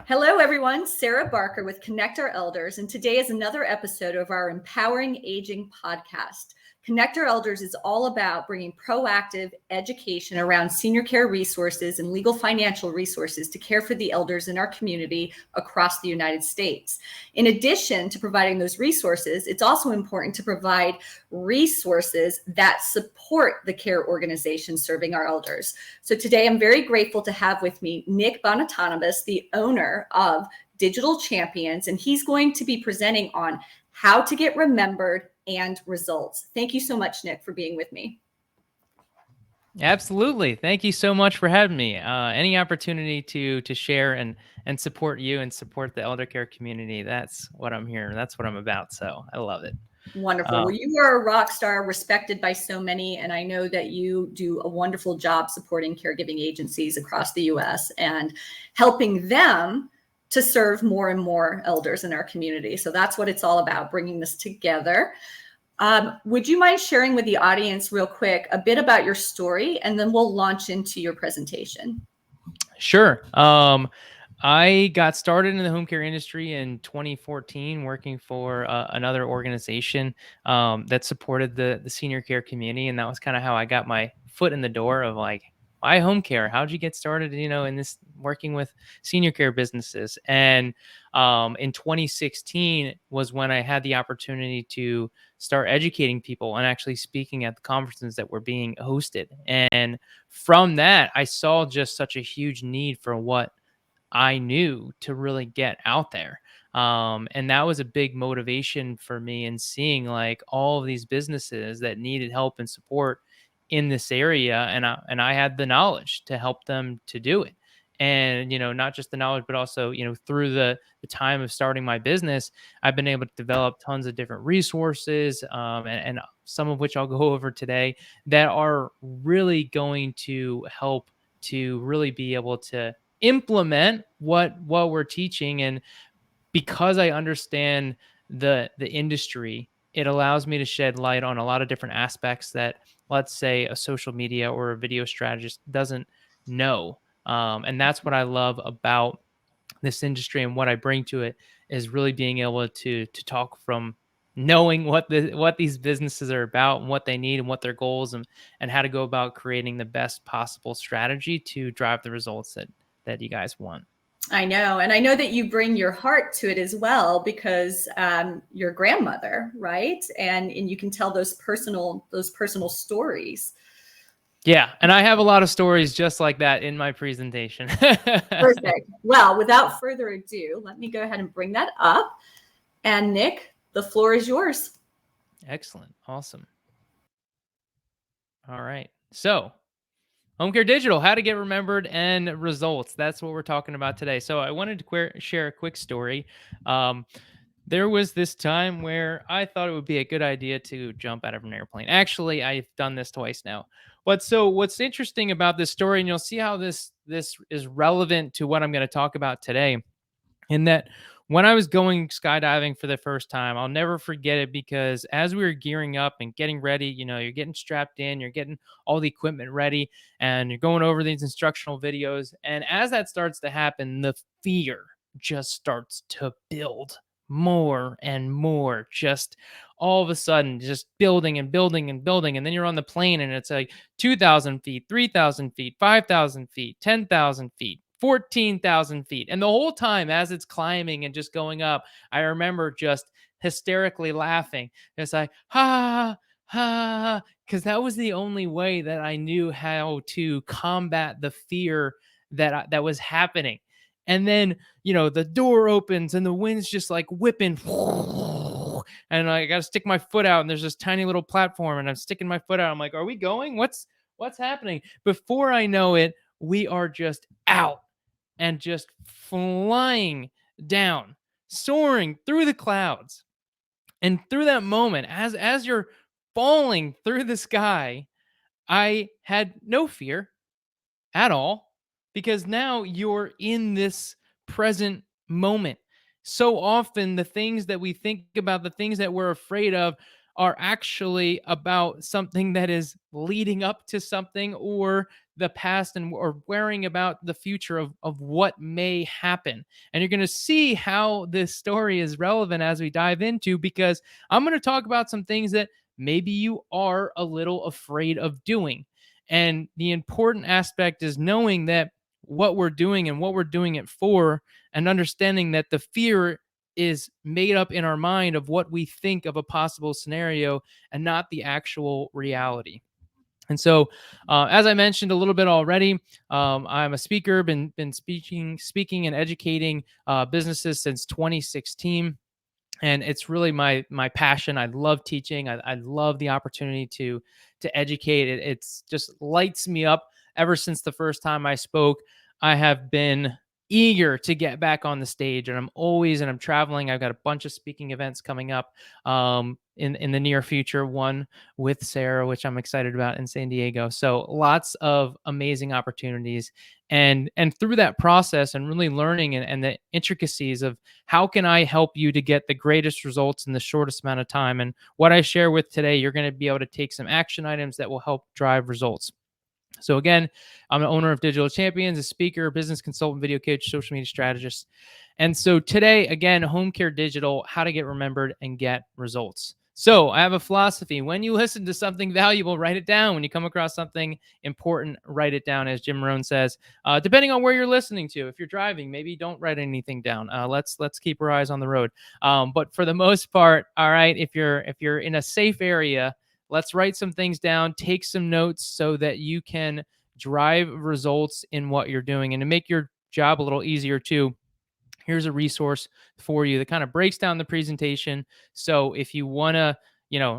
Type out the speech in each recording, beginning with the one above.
Hello, everyone. Sarah Barker with Connect Our Elders, and today is another episode of our Empowering Aging podcast. Connect Our Elders is all about bringing proactive education around senior care resources and legal financial resources to care for the elders in our community across the United States. In addition to providing those resources, it's also important to provide resources that support the care organizations serving our elders. So today I'm very grateful to have with me Nick Bonitatibus, the owner of Digital Champions, and he's going to be presenting on how to get remembered and results. Thank you so much, Nick, for being with me. Absolutely. Thank you so much for having me. Any opportunity to share and support you and support the elder care community. That's what I'm here. That's what I'm about. So I love it. Wonderful. Well, you are a rock star, respected by so many, and I know that you do a wonderful job supporting caregiving agencies across the U.S. and helping them to serve more and more elders in our community. So that's what it's all about, bringing this together. Would you mind sharing with the audience real quick a bit about your story, and then we'll launch into your presentation? Sure. I got started in the home care industry in 2014, working for another organization that supported the senior care community, and that was kind of how I got my foot in the door of like, why home care? How'd you get started? In this working with senior care businesses, and in 2016 was when I had the opportunity to start educating people and actually speaking at the conferences that were being hosted. And from that, I saw just such a huge need for what I knew to really get out there. And that was a big motivation for me in seeing like all of these businesses that needed help and support in this area. And I had the knowledge to help them to do it. And, not just the knowledge, but also, through the time of starting my business, I've been able to develop tons of different resources, and some of which I'll go over today that are really going to help to really be able to implement what we're teaching. And because I understand the industry, it allows me to shed light on a lot of different aspects that, let's say, a social media or a video strategist doesn't know. And that's what I love about this industry, and what I bring to it is really being able to talk from knowing what these businesses are about and what they need and what their goals, and how to go about creating the best possible strategy to drive the results that you guys want. I know. And I know that you bring your heart to it as well, because your grandmother, right? And you can tell those personal stories. Yeah. And I have a lot of stories just like that in my presentation. Perfect. Well, without further ado, let me go ahead and bring that up. And Nick, the floor is yours. Excellent. Awesome. All right. So Home Care Digital, how to get remembered and results. That's what we're talking about today. So I wanted to share a quick story. There was this time where I thought it would be a good idea to jump out of an airplane. Actually, I've done this twice now. But so what's interesting about this story, and you'll see how this is relevant to what I'm going to talk about today, in that when I was going skydiving for the first time, I'll never forget it, because as we were gearing up and getting ready, you're getting strapped in, you're getting all the equipment ready, and you're going over these instructional videos. And as that starts to happen, the fear just starts to build more and more, just all of a sudden, just building and building and building. And then you're on the plane and it's like 2,000 feet, 3,000 feet, 5,000 feet, 10,000 feet, 14,000 feet. And the whole time as it's climbing and just going up, I remember just hysterically laughing. It's like, ha, ha, because that was the only way that I knew how to combat the fear that was happening. And then, the door opens and the wind's just like whipping. And I got to stick my foot out, and there's this tiny little platform, and I'm sticking my foot out. I'm like, are we going? What's happening? Before I know it, we are just out and just flying down, soaring through the clouds. And through that moment, as you're falling through the sky, I had no fear at all, because now you're in this present moment. So often the things that we think about, the things that we're afraid of, are actually about something that is leading up to something, or the past and or worrying about the future of what may happen. And you're going to see how this story is relevant as we dive into, because I'm going to talk about some things that maybe you are a little afraid of doing. And the important aspect is knowing that what we're doing and what we're doing it for, and understanding that the fear is made up in our mind of what we think of a possible scenario and not the actual reality. And so, as I mentioned a little bit already, I'm a speaker, been speaking and educating businesses since 2016, and it's really my passion. I love teaching. I love the opportunity to educate. It's just lights me up. Ever since the first time I spoke, I have been eager to get back on the stage, and I'm traveling. I've got a bunch of speaking events coming up in the near future. One with Sarah, which I'm excited about, in San Diego. So lots of amazing opportunities, and through that process and really learning and the intricacies of how can I help you to get the greatest results in the shortest amount of time. And what I share with today, you're going to be able to take some action items that will help drive results. So again, I'm the owner of Digital Champions, a speaker, business consultant, video coach, social media strategist. And so today, again, Home Care Digital, how to get remembered and get results. So I have a philosophy. When you listen to something valuable, write it down. When you come across something important, write it down, as Jim Rohn says. Depending on where you're listening to, if you're driving, maybe don't write anything down. Let's keep our eyes on the road. But for the most part, all right, if you're in a safe area, let's write some things down, take some notes so that you can drive results in what you're doing. And to make your job a little easier too, here's a resource for you that kind of breaks down the presentation. So if you want to,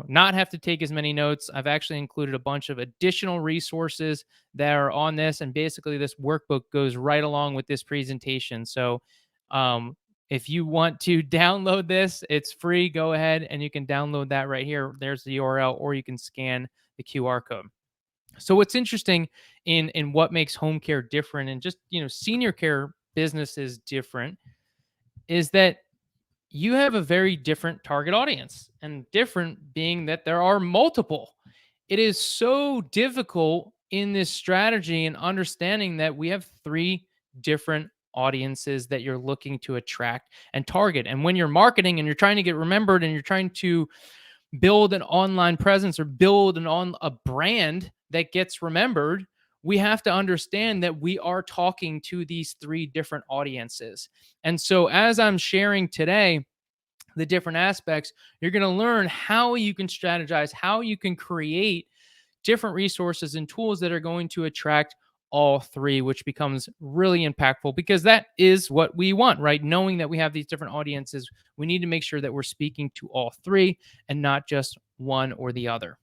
not have to take as many notes, I've actually included a bunch of additional resources that are on this. And basically this workbook goes right along with this presentation. So, if you want to download this, it's free. Go ahead and you can download that right here. There's the URL, or you can scan the QR code. So what's interesting in what makes home care different, and just, senior care businesses different, is that you have a very different target audience, and different being that there are multiple. It is so difficult in this strategy and understanding that we have three different audiences that you're looking to attract and target. And when you're marketing and you're trying to get remembered and you're trying to build an online presence or build a brand that gets remembered, we have to understand that we are talking to these three different audiences. And so as I'm sharing today, the different aspects, you're going to learn how you can strategize, how you can create different resources and tools that are going to attract all three, which becomes really impactful, because that is what we want, right? Knowing that we have these different audiences, we need to make sure that we're speaking to all three and not just one or the other.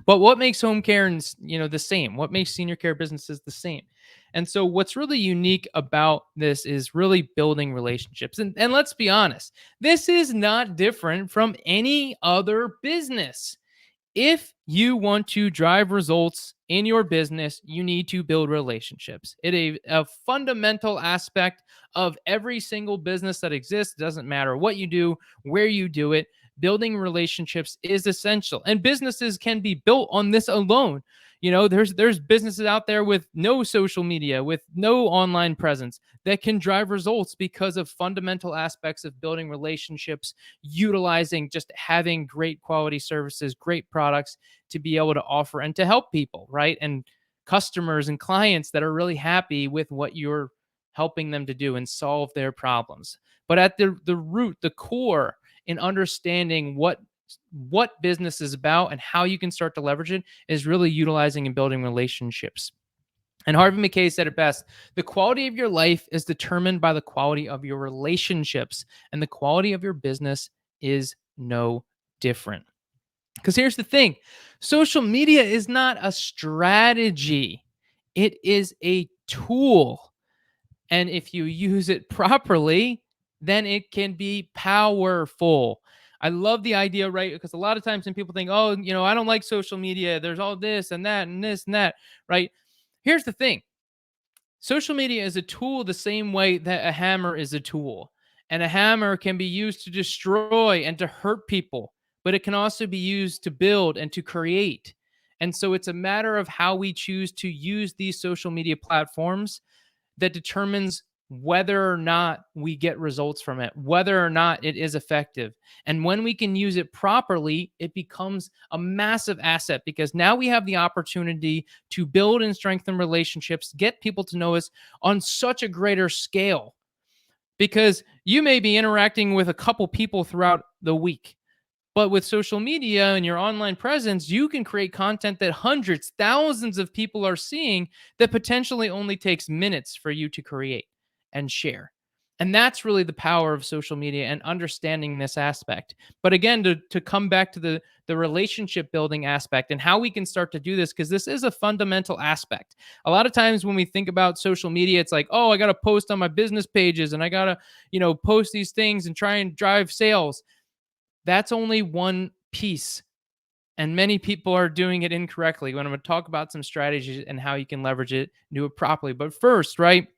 But what makes home care the same? What makes senior care businesses the same? And so what's really unique about this is really building relationships. And let's be honest, this is not different from any other business. If you want to drive results in your business, you need to build relationships. It is a fundamental aspect of every single business that exists. It doesn't matter what you do, where you do it. Building relationships is essential, and businesses can be built on this alone. There's businesses out there with no social media, with no online presence, that can drive results because of fundamental aspects of building relationships, utilizing just having great quality services, great products to be able to offer and to help people, right? And customers and clients that are really happy with what you're helping them to do and solve their problems. But at the root, the core, in understanding what business is about and how you can start to leverage it, is really utilizing and building relationships. And Harvey Mackay said it best: the quality of your life is determined by the quality of your relationships, and the quality of your business is no different. Because here's the thing: social media is not a strategy, it is a tool. And if you use it properly, then it can be powerful. I love the idea, right? Because a lot of times when people think, oh, I don't like social media, there's all this and that and this and that, right? Here's the thing: social media is a tool the same way that a hammer is a tool. And a hammer can be used to destroy and to hurt people, but it can also be used to build and to create. And so it's a matter of how we choose to use these social media platforms that determines whether or not we get results from it, whether or not it is effective. And when we can use it properly, it becomes a massive asset because now we have the opportunity to build and strengthen relationships, get people to know us on such a greater scale. Because you may be interacting with a couple people throughout the week, but with social media and your online presence, you can create content that hundreds, thousands of people are seeing that potentially only takes minutes for you to create and share. And that's really the power of social media and understanding this aspect. But again, to come back to the relationship building aspect and how we can start to do this, because this is a fundamental aspect. A lot of times when we think about social media, it's like, oh, I got to post on my business pages and I got to, post these things and try and drive sales. That's only one piece. And many people are doing it incorrectly. When I'm going to talk about some strategies and how you can leverage it, do it properly. But first, right,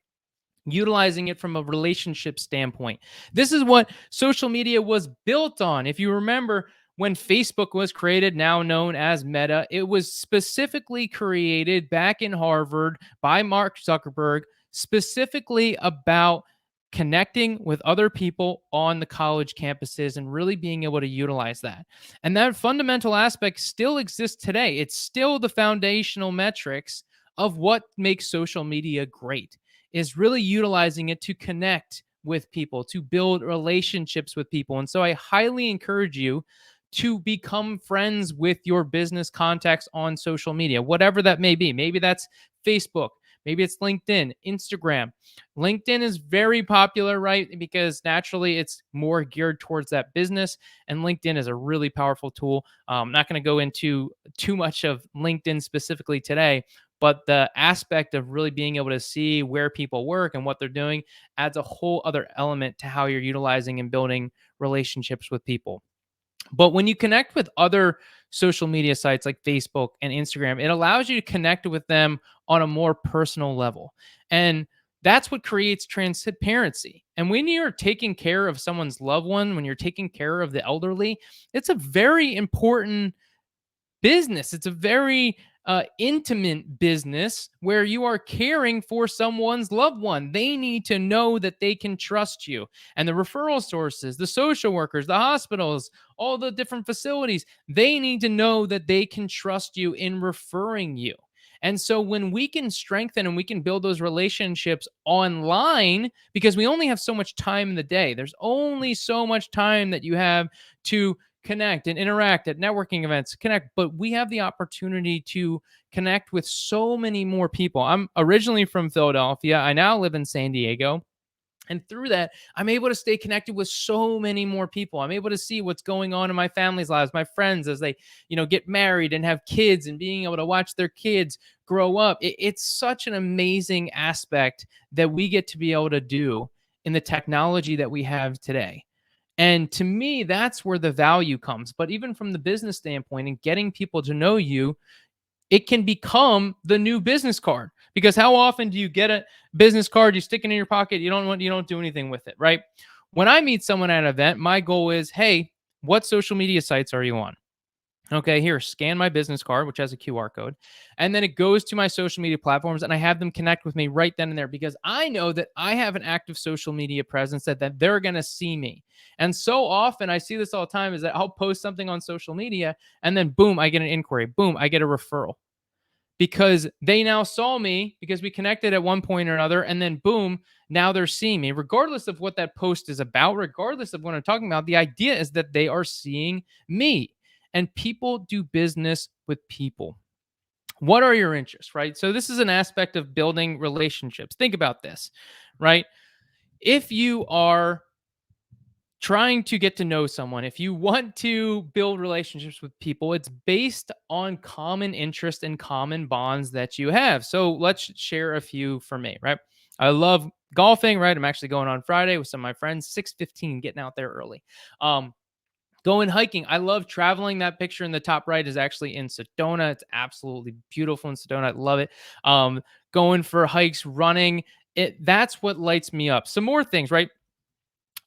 utilizing it from a relationship standpoint. This is what social media was built on. If you remember, when Facebook was created, now known as Meta, it was specifically created back in Harvard by Mark Zuckerberg, specifically about connecting with other people on the college campuses and really being able to utilize that. And that fundamental aspect still exists today. It's still the foundational metrics of what makes social media great, is really utilizing it to connect with people, to build relationships with people. And so I highly encourage you to become friends with your business contacts on social media, whatever that may be. Maybe that's Facebook, maybe it's LinkedIn, Instagram. LinkedIn is very popular, right? Because naturally it's more geared towards that business. And LinkedIn is a really powerful tool. I'm not going to go into too much of LinkedIn specifically today, but the aspect of really being able to see where people work and what they're doing adds a whole other element to how you're utilizing and building relationships with people. But when you connect with other social media sites like Facebook and Instagram, it allows you to connect with them on a more personal level. And that's what creates transparency. And when you're taking care of someone's loved one, when you're taking care of the elderly, it's a very important business. It's a very intimate business where you are caring for someone's loved one. They need to know that they can trust you. And the referral sources, the social workers, the hospitals, all the different facilities, they need to know that they can trust you in referring you. And so when we can strengthen and we can build those relationships online, because we only have so much time in the day, there's only so much time that you have to connect and interact at networking events, connect, but we have the opportunity to connect with so many more people. I'm originally from Philadelphia. I now live in San Diego. And through that, I'm able to stay connected with so many more people. I'm able to see what's going on in my family's lives, my friends as they, get married and have kids, and being able to watch their kids grow up. It's such an amazing aspect that we get to be able to do in the technology that we have today. And to me, that's where the value comes. But even from the business standpoint and getting people to know you, it can become the new business card. Because how often do you get a business card, you stick it in your pocket, you don't do anything with it, right? When I meet someone at an event, my goal is, hey, what social media sites are you on? Okay, here, scan my business card, which has a QR code. And then it goes to my social media platforms and I have them connect with me right then and there, because I know that I have an active social media presence that they're going to see me. And so often I see this all the time, is that I'll post something on social media and then boom, I get an inquiry. Boom, I get a referral, because they now saw me because we connected at one point or another. And then boom, now they're seeing me, regardless of what that post is about, regardless of what I'm talking about. The idea is that they are seeing me. And people do business with people. What are your interests, right? So this is an aspect of building relationships. Think about this, right? If you are trying to get to know someone, if you want to build relationships with people, it's based on common interest and common bonds that you have. So let's share a few for me, right? I love golfing, right? I'm actually going on Friday with some of my friends, 6:15, getting out there early. Going hiking. I love traveling. That picture in the top right is actually in Sedona. It's absolutely beautiful in Sedona. I love it. Going for hikes, running. That's what lights me up. Some more things, right?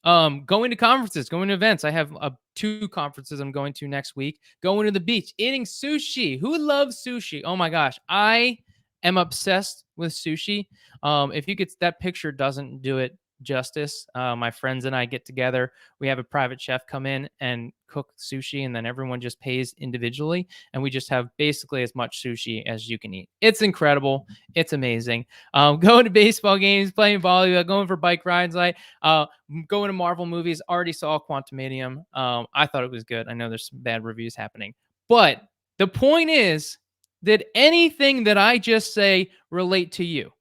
Going to conferences, going to events. I have a 2 conferences I'm going to next week, going to the beach, eating sushi. Who loves sushi? Oh my gosh. I am obsessed with sushi. If you could, that picture doesn't do it justice. My friends and I get together. We have a private chef come in and cook sushi, and then everyone just pays individually. And we just have basically as much sushi as you can eat. It's incredible. It's amazing. Going to baseball games, playing volleyball, going for bike rides, like going to Marvel movies. Already saw Quantumanium. I thought it was good. I know there's some bad reviews happening, but the point is, did anything that I just say relate to you?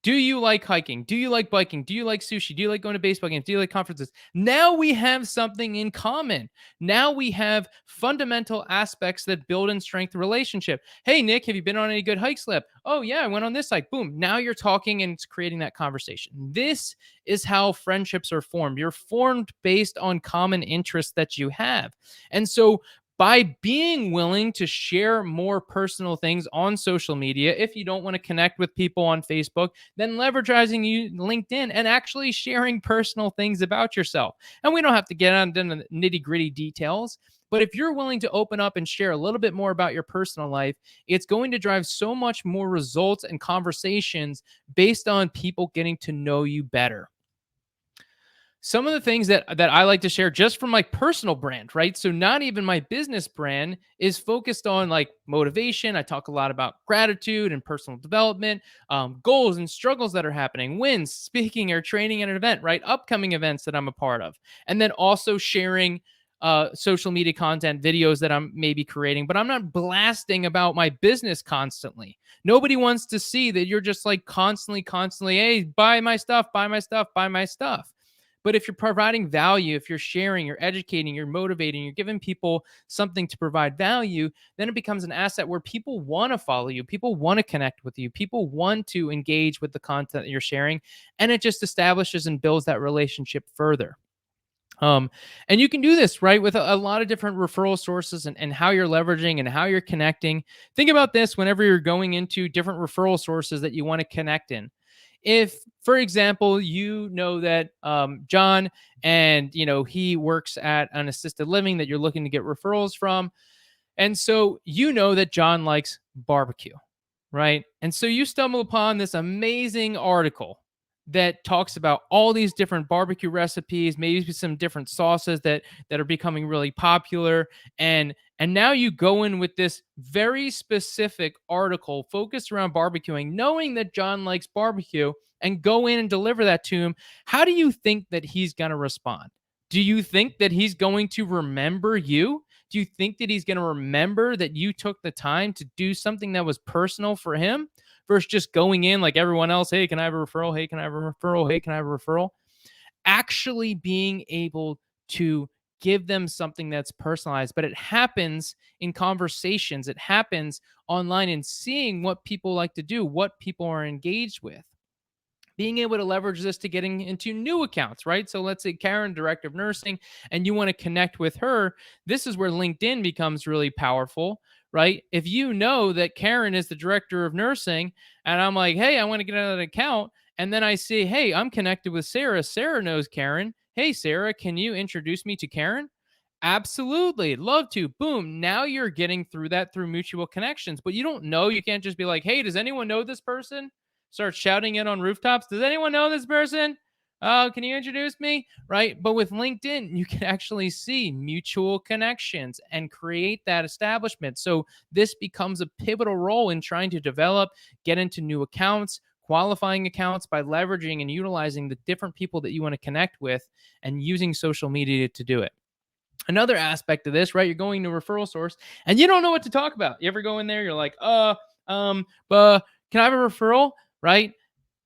Do you like hiking? Do you like biking? Do you like sushi? Do you like going to baseball games? Do you like conferences? Now we have something in common. Now we have fundamental aspects that build and strengthen relationship. Hey, Nick, have you been on any good hikes lately? Oh, yeah, I went on this hike. Boom. Now you're talking and it's creating that conversation. This is how friendships are formed. You're formed based on common interests that you have. And so by being willing to share more personal things on social media, if you don't want to connect with people on Facebook, then leveraging LinkedIn and actually sharing personal things about yourself. And we don't have to get into the nitty gritty details, but if you're willing to open up and share a little bit more about your personal life, it's going to drive so much more results and conversations based on people getting to know you better. Some of the things that I like to share just from my personal brand, right? So not even my business brand is focused on like motivation. I talk a lot about gratitude and personal development, goals and struggles that are happening, wins, speaking or training at an event, right? Upcoming events that I'm a part of. And then also sharing social media content, videos that I'm maybe creating, but I'm not blasting about my business constantly. Nobody wants to see that you're just like constantly, hey, buy my stuff, buy my stuff, buy my stuff. But if you're providing value, if you're sharing, you're educating, you're motivating, you're giving people something to provide value, then it becomes an asset where people want to follow you. People want to connect with you. People want to engage with the content that you're sharing. And it just establishes and builds that relationship further. And you can do this, right, with a lot of different referral sources and how you're leveraging and how you're connecting. Think about this whenever you're going into different referral sources that you want to connect in. If, for example, you know that John and, he works at an assisted living that you're looking to get referrals from. And so you know that John likes barbecue, right? And so you stumble upon this amazing article that talks about all these different barbecue recipes, maybe some different sauces that are becoming really popular. And now you go in with this very specific article focused around barbecuing, knowing that John likes barbecue, and go in and deliver that to him. How do you think that he's going to respond? Do you think that he's going to remember you? Do you think that he's going to remember that you took the time to do something that was personal for him versus just going in like everyone else? Hey, can I have a referral? Hey, can I have a referral? Hey, can I have a referral? Actually being able to give them something that's personalized, but it happens in conversations. It happens online and seeing what people like to do, what people are engaged with. Being able to leverage this to getting into new accounts, right? So let's say Karen, director of nursing, and you want to connect with her. This is where LinkedIn becomes really powerful, right? If you know that Karen is the director of nursing, and I'm like, hey, I want to get out of an account, and then I see, hey, I'm connected with Sarah. Sarah knows Karen. Hey, Sarah, can you introduce me to Karen? Absolutely. Love to. Boom. Now you're getting through that through mutual connections, but you don't know. You can't just be like, hey, does anyone know this person? Start shouting it on rooftops. Does anyone know this person? Oh, can you introduce me? Right. But with LinkedIn, you can actually see mutual connections and create that establishment. So this becomes a pivotal role in trying to develop, get into new accounts, qualifying accounts by leveraging and utilizing the different people that you want to connect with and using social media to do it. Another aspect of this, right? You're going to a referral source and you don't know what to talk about. You ever go in there? You're like, but can I have a referral? Right?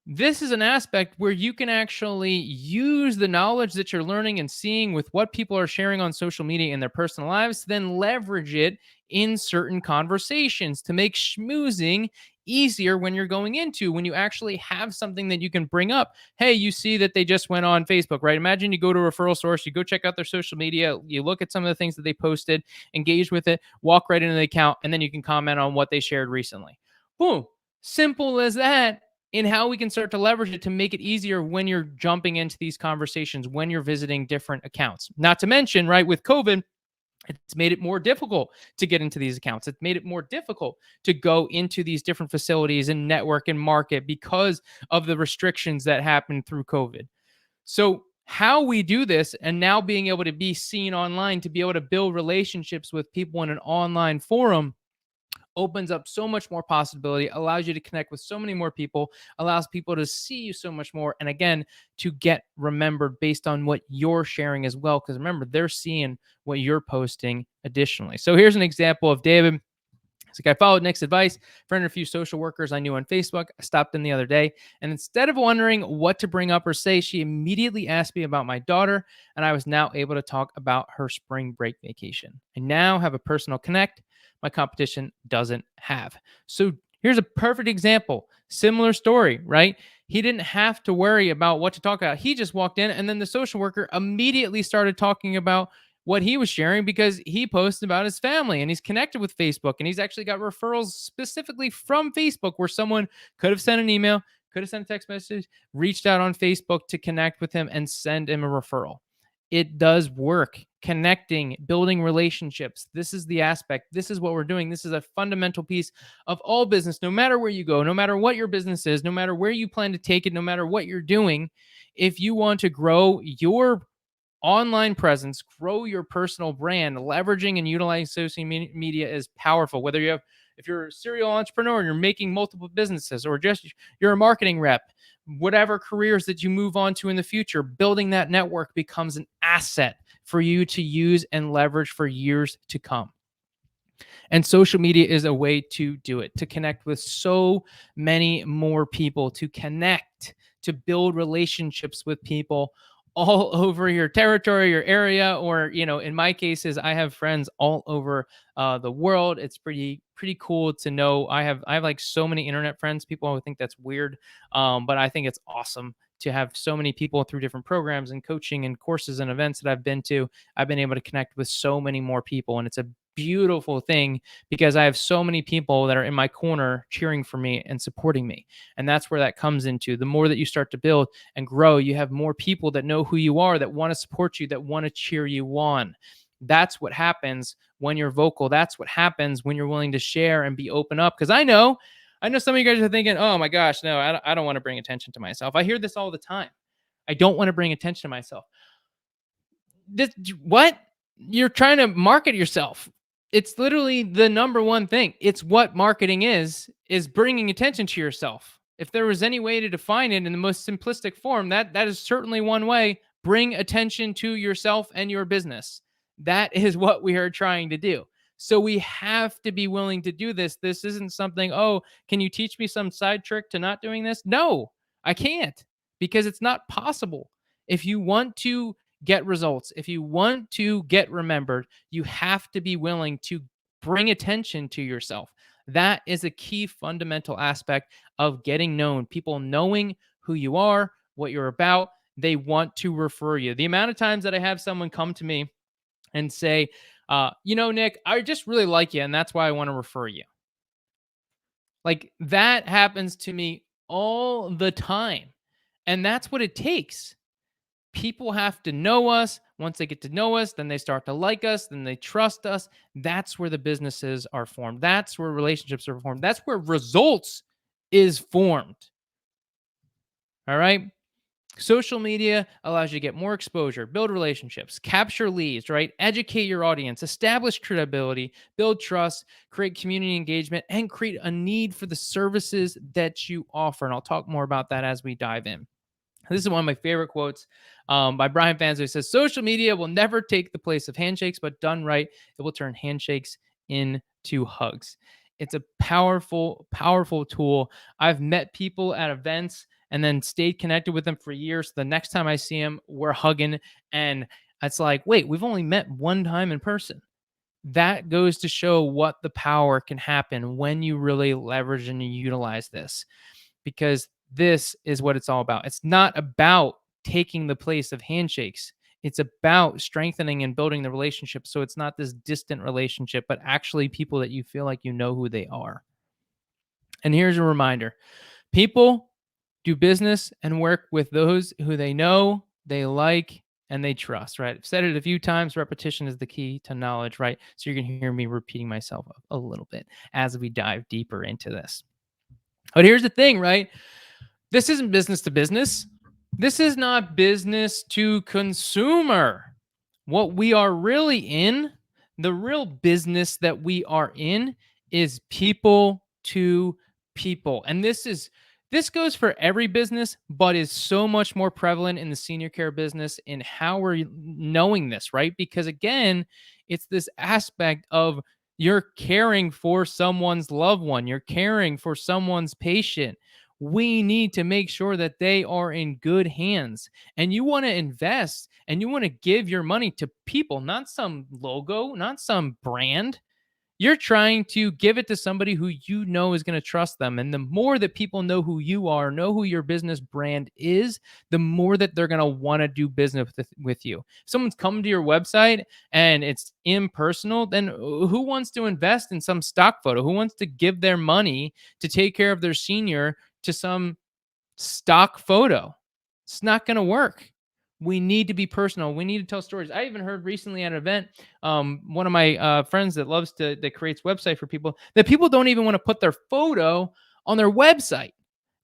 This is an aspect where you can actually use the knowledge that you're learning and seeing with what people are sharing on social media in their personal lives, then leverage it in certain conversations to make schmoozing easier when you're going into, when you actually have something that you can bring up. Hey, you see that they just went on Facebook, right? Imagine you go to a referral source, you go check out their social media, you look at some of the things that they posted, engage with it, walk right into the account, and then you can comment on what they shared recently. Boom. Simple as that. In how we can start to leverage it to make it easier when you're jumping into these conversations, when you're visiting different accounts. Not to mention, right, with COVID, It's made it more difficult to get into these accounts. It's made it more difficult to go into these different facilities and network and market because of the restrictions that happened through COVID. So, how we do this and now being able to be seen online, to be able to build relationships with people in an online forum, opens up so much more possibility, allows you to connect with so many more people, allows people to see you so much more. And again, to get remembered based on what you're sharing as well. Because remember, they're seeing what you're posting additionally. So here's an example of David. It's like, I followed Nick's advice. Friend a few social workers I knew on Facebook. I stopped in the other day, and instead of wondering what to bring up or say, she immediately asked me about my daughter, and I was now able to talk about her spring break vacation. I now have a personal connect my competition doesn't have. So here's a perfect example. Similar story, right? He didn't have to worry about what to talk about. He just walked in, and then the social worker immediately started talking about what he was sharing because he posted about his family and he's connected with Facebook, and he's actually got referrals specifically from Facebook where someone could have sent an email, could have sent a text message, reached out on Facebook to connect with him and send him a referral. It does work. Connecting, building relationships. This is the aspect. This is what we're doing. This is a fundamental piece of all business, no matter where you go, no matter what your business is, no matter where you plan to take it, no matter what you're doing. If you want to grow your online presence, grow your personal brand, leveraging and utilizing social media is powerful. Whether you have, if you're a serial entrepreneur and you're making multiple businesses, or just you're a marketing rep, whatever careers that you move on to in the future, building that network becomes an asset for you to use and leverage for years to come. And social media is a way to do it, to connect with so many more people, to connect, to build relationships with people all over your territory, your area, or, in my cases, I have friends all over the world. It's pretty cool to know. I have like so many internet friends. People would think that's weird, but I think it's awesome to have so many people through different programs and coaching and courses and events that I've been to. I've been able to connect with so many more people, and it's a beautiful thing because I have so many people that are in my corner cheering for me and supporting me. And that's where that comes into. The more that you start to build and grow, you have more people that know who you are, that want to support you, that want to cheer you on. That's what happens when you're vocal. That's what happens when you're willing to share and be open up. Because I know some of you guys are thinking, oh my gosh, no, I don't want to bring attention to myself. I hear this all the time. I don't want to bring attention to myself. What? You're trying to market yourself. It's literally the number one thing. It's what marketing is bringing attention to yourself. If there was any way to define it in the most simplistic form, that is certainly one way. Bring attention to yourself and your business. That is what we are trying to do. So we have to be willing to do this. This isn't something, oh, can you teach me some side trick to not doing this? No, I can't, because it's not possible. If you want to get results, if you want to get remembered, you have to be willing to bring attention to yourself. That is a key fundamental aspect of getting known. People knowing who you are, what you're about, they want to refer you. The amount of times that I have someone come to me and say, Nick, I just really like you, and that's why I want to refer you. Like, that happens to me all the time. And that's what it takes. People have to know us. Once they get to know us, then they start to like us, then they trust us. That's where the businesses are formed. That's where relationships are formed. That's where results is formed. All right. Social media allows you to get more exposure, build relationships, capture leads, right? Educate your audience, establish credibility, build trust, create community engagement, and create a need for the services that you offer. And I'll talk more about that as we dive in. This is one of my favorite quotes by Brian Fanzo. He says, social media will never take the place of handshakes, but done right, it will turn handshakes into hugs. It's a powerful, powerful tool. I've met people at events and then stayed connected with them for years. The next time I see them, we're hugging. And it's like, wait, we've only met one time in person. That goes to show what the power can happen when you really leverage and utilize this, because this is what it's all about. It's not about taking the place of handshakes. It's about strengthening and building the relationship. So it's not this distant relationship, but actually people that you feel like you know who they are. And here's a reminder. People do business and work with those who they know, they like, and they trust, right? I've said it a few times. Repetition is the key to knowledge, right? So you're going to hear me repeating myself a little bit as we dive deeper into this. But here's the thing, right? This isn't business to business. This is not business to consumer. What we are really in, the real business that we are in, is people to people. And this goes for every business, but is so much more prevalent in the senior care business in how we're knowing this, right? Because again, it's this aspect of you're caring for someone's loved one, you're caring for someone's patient. We need to make sure that they are in good hands. And you want to invest and you want to give your money to people, not some logo, not some brand. You're trying to give it to somebody who you know is going to trust them. And the more that people know who you are, know who your business brand is, the more that they're going to want to do business with you. If someone's come to your website and it's impersonal, then who wants to invest in some stock photo? Who wants to give their money to take care of their senior to some stock photo? It's not going to work. We need to be personal. We need to tell stories. I even heard recently at an event, one of my friends that creates website for people, that people don't even want to put their photo on their website.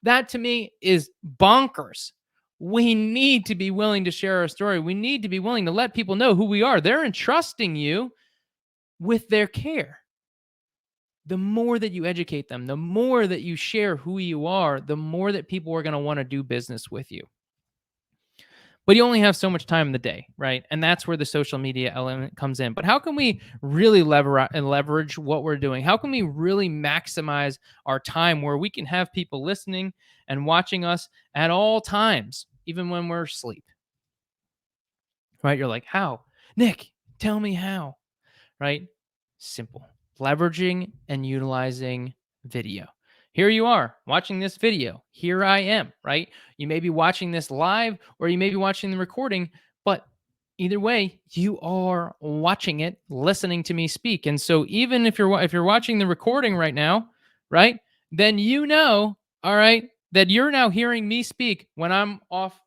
That to me is bonkers. We need to be willing to share our story. We need to be willing to let people know who we are. They're entrusting you with their care. The more that you educate them, the more that you share who you are, the more that people are going to want to do business with you. But you only have so much time in the day, right? And that's where the social media element comes in. But how can we really leverage what we're doing? How can we really maximize our time where we can have people listening and watching us at all times, even when we're asleep? Right? You're like, how? Nick, tell me how. Right? Simple. Leveraging and utilizing video. Here you are watching this video. Here I am, right? You may be watching this live or you may be watching the recording, but either way, you are watching it, listening to me speak. And so even if you're watching the recording right now, right? Then you know, all right, that you're now hearing me speak when I'm off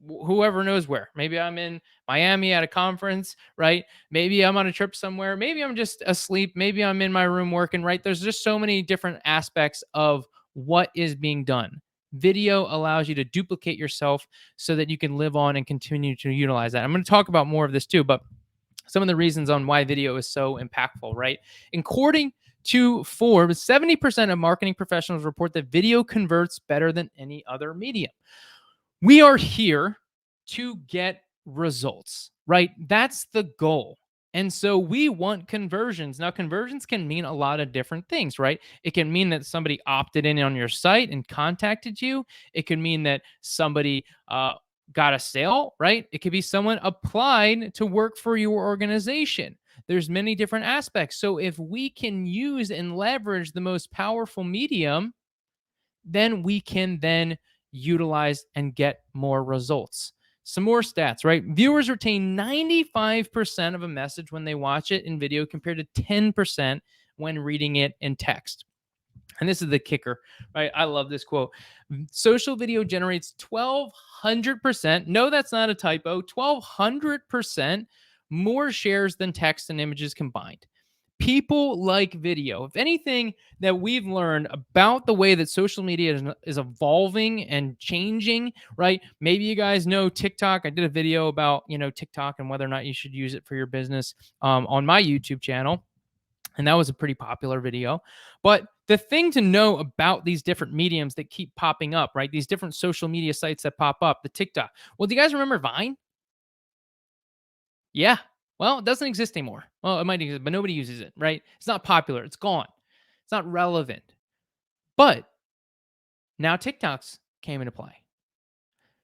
whoever knows where. Maybe I'm in Miami at a conference, right? Maybe I'm on a trip somewhere. Maybe I'm just asleep. Maybe I'm in my room working, right? There's just so many different aspects of what is being done. Video allows you to duplicate yourself so that you can live on and continue to utilize that. I'm going to talk about more of this too, but some of the reasons on why video is so impactful, right? According to Forbes, 70% of marketing professionals report that video converts better than any other medium. We are here to get results, right? That's the goal. And so we want conversions. Now, conversions can mean a lot of different things, right? It can mean that somebody opted in on your site and contacted you. It could mean that somebody got a sale, right? It could be someone applied to work for your organization. There's many different aspects. So if we can use and leverage the most powerful medium, then we can then utilize and get more results. Some more stats, right? Viewers retain 95% of a message when they watch it in video compared to 10% when reading it in text. And this is the kicker, right? I love this quote. Social video generates 1,200%. No, that's not a typo. 1,200% more shares than text and images combined. People like video. If anything that we've learned about the way that social media is evolving and changing, right? Maybe you guys know TikTok. I did a video about, TikTok and whether or not you should use it for your business on my YouTube channel. And that was a pretty popular video. But the thing to know about these different mediums that keep popping up, right? These different social media sites that pop up, the TikTok. Well, do you guys remember Vine? Yeah. Well, it doesn't exist anymore. Well, it might exist, but nobody uses it, right? It's not popular. It's gone. It's not relevant. But now TikToks came into play.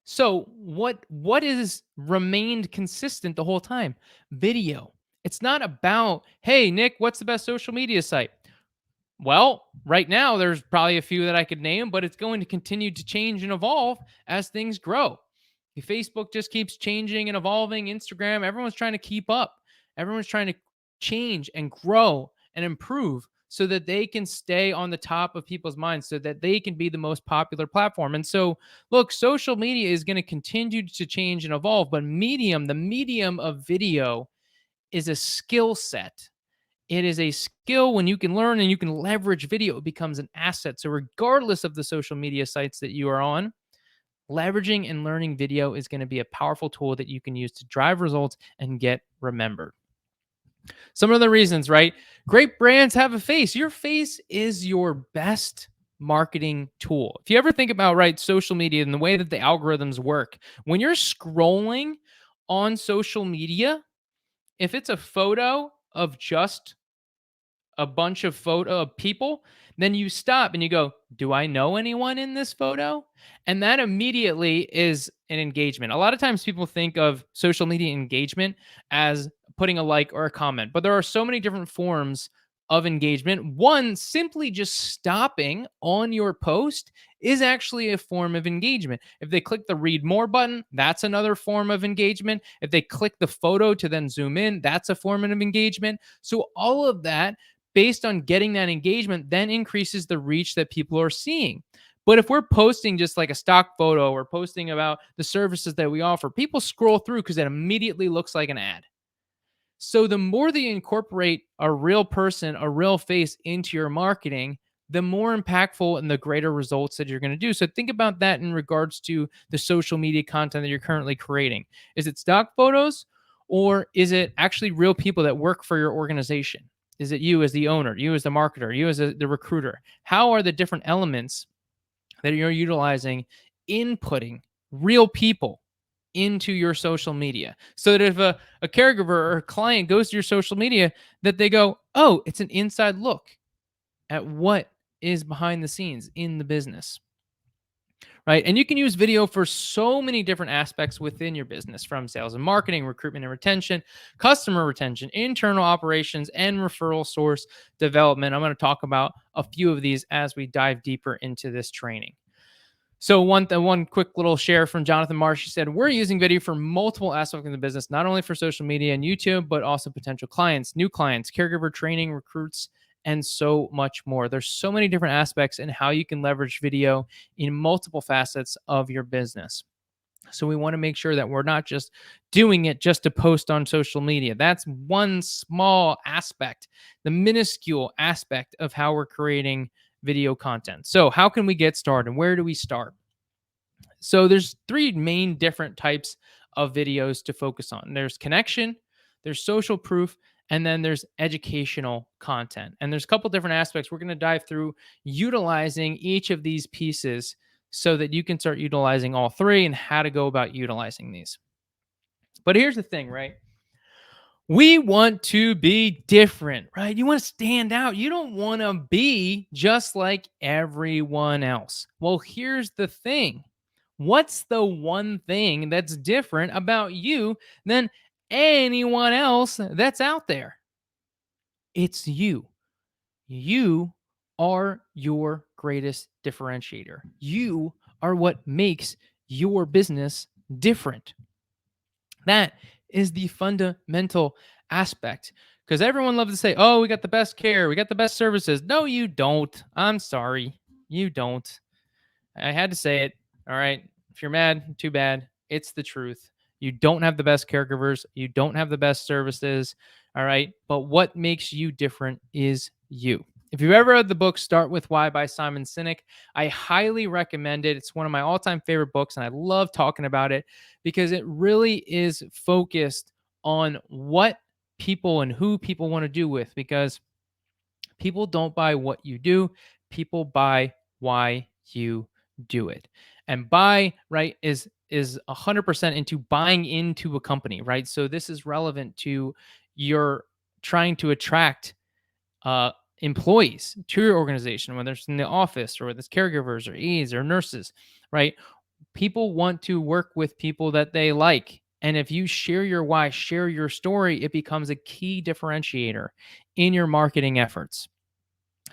So what is remained consistent the whole time? Video. It's not about, hey, Nick, what's the best social media site? Well, right now, there's probably a few that I could name, but it's going to continue to change and evolve as things grow. Facebook just keeps changing and evolving. Instagram, everyone's trying to keep up. Everyone's trying to change and grow and improve. so that they can stay on the top of people's minds, so that they can be the most popular platform. And so, look, social media is going to continue to change and evolve, but the medium of video, is a skill set. It is a skill. When you can learn and you can leverage video, it becomes an asset. So, regardless of the social media sites that you are on, leveraging and learning video is going to be a powerful tool that you can use to drive results and get remembered. Some of the reasons, right? Great brands have a face. Your face is your best marketing tool. If you ever think about, right, social media and the way that the algorithms work, when you're scrolling on social media, if it's a photo of just a bunch of photo of people, then you stop and you go, do I know anyone in this photo? And that immediately is an engagement. A lot of times people think of social media engagement as putting a like or a comment, but there are so many different forms of engagement. One, simply just stopping on your post is actually a form of engagement. If they click the read more button, that's another form of engagement. If they click the photo to then zoom in, that's a form of engagement. So all of that, based on getting that engagement, then increases the reach that people are seeing. But if we're posting just like a stock photo or posting about the services that we offer, people scroll through because it immediately looks like an ad. So the more that you incorporate a real person, a real face into your marketing, the more impactful and the greater results that you're going to do. So think about that in regards to the social media content that you're currently creating. Is it stock photos, or is it actually real people that work for your organization? Is it you as the owner, you as the marketer, you as the recruiter? How are the different elements that you're utilizing inputting real people into your social media, so that if a caregiver or a client goes to your social media, that they go, oh, it's an inside look at what is behind the scenes in the business, right? And you can use video for so many different aspects within your business, from sales and marketing, recruitment and retention, customer retention, internal operations, and referral source development. I'm going to talk about a few of these as we dive deeper into this training. So one quick little share from Jonathan Marsh. He said, we're using video for multiple aspects of the business, not only for social media and YouTube, but also potential clients, new clients, caregiver training, recruits, and so much more. There's so many different aspects in how you can leverage video in multiple facets of your business. So we want to make sure that we're not just doing it just to post on social media. That's one small aspect, the minuscule aspect of how we're creating video content. So how can we get started? Where do we start? So there's three main different types of videos to focus on. There's connection, there's social proof, and then there's educational content. And there's a couple different aspects we're going to dive through, utilizing each of these pieces so that you can start utilizing all three and how to go about utilizing these. But here's the thing, right? We want to be different, right? You want to stand out. You don't want to be just like everyone else. Well, here's the thing. What's the one thing that's different about you than anyone else that's out there? It's you. You are your greatest differentiator. You are what makes your business different. That is the fundamental aspect, because everyone loves to say, oh, we got the best care, we got the best services. No, you don't. I'm sorry. You don't. I had to say it. All right. If you're mad, too bad. It's the truth. You don't have the best caregivers. You don't have the best services. All right. But what makes you different is you. If you've ever read the book Start With Why by Simon Sinek, I highly recommend it. It's one of my all-time favorite books, and I love talking about it because it really is focused on what people and who people want to do with, because people don't buy what you do. People buy why you do it. And buy, right, is 100% into buying into a company, right? So this is relevant to your trying to attract employees to your organization, whether it's in the office or whether it's caregivers or aides or nurses, right? People want to work with people that they like. And if you share your why, share your story, it becomes a key differentiator in your marketing efforts.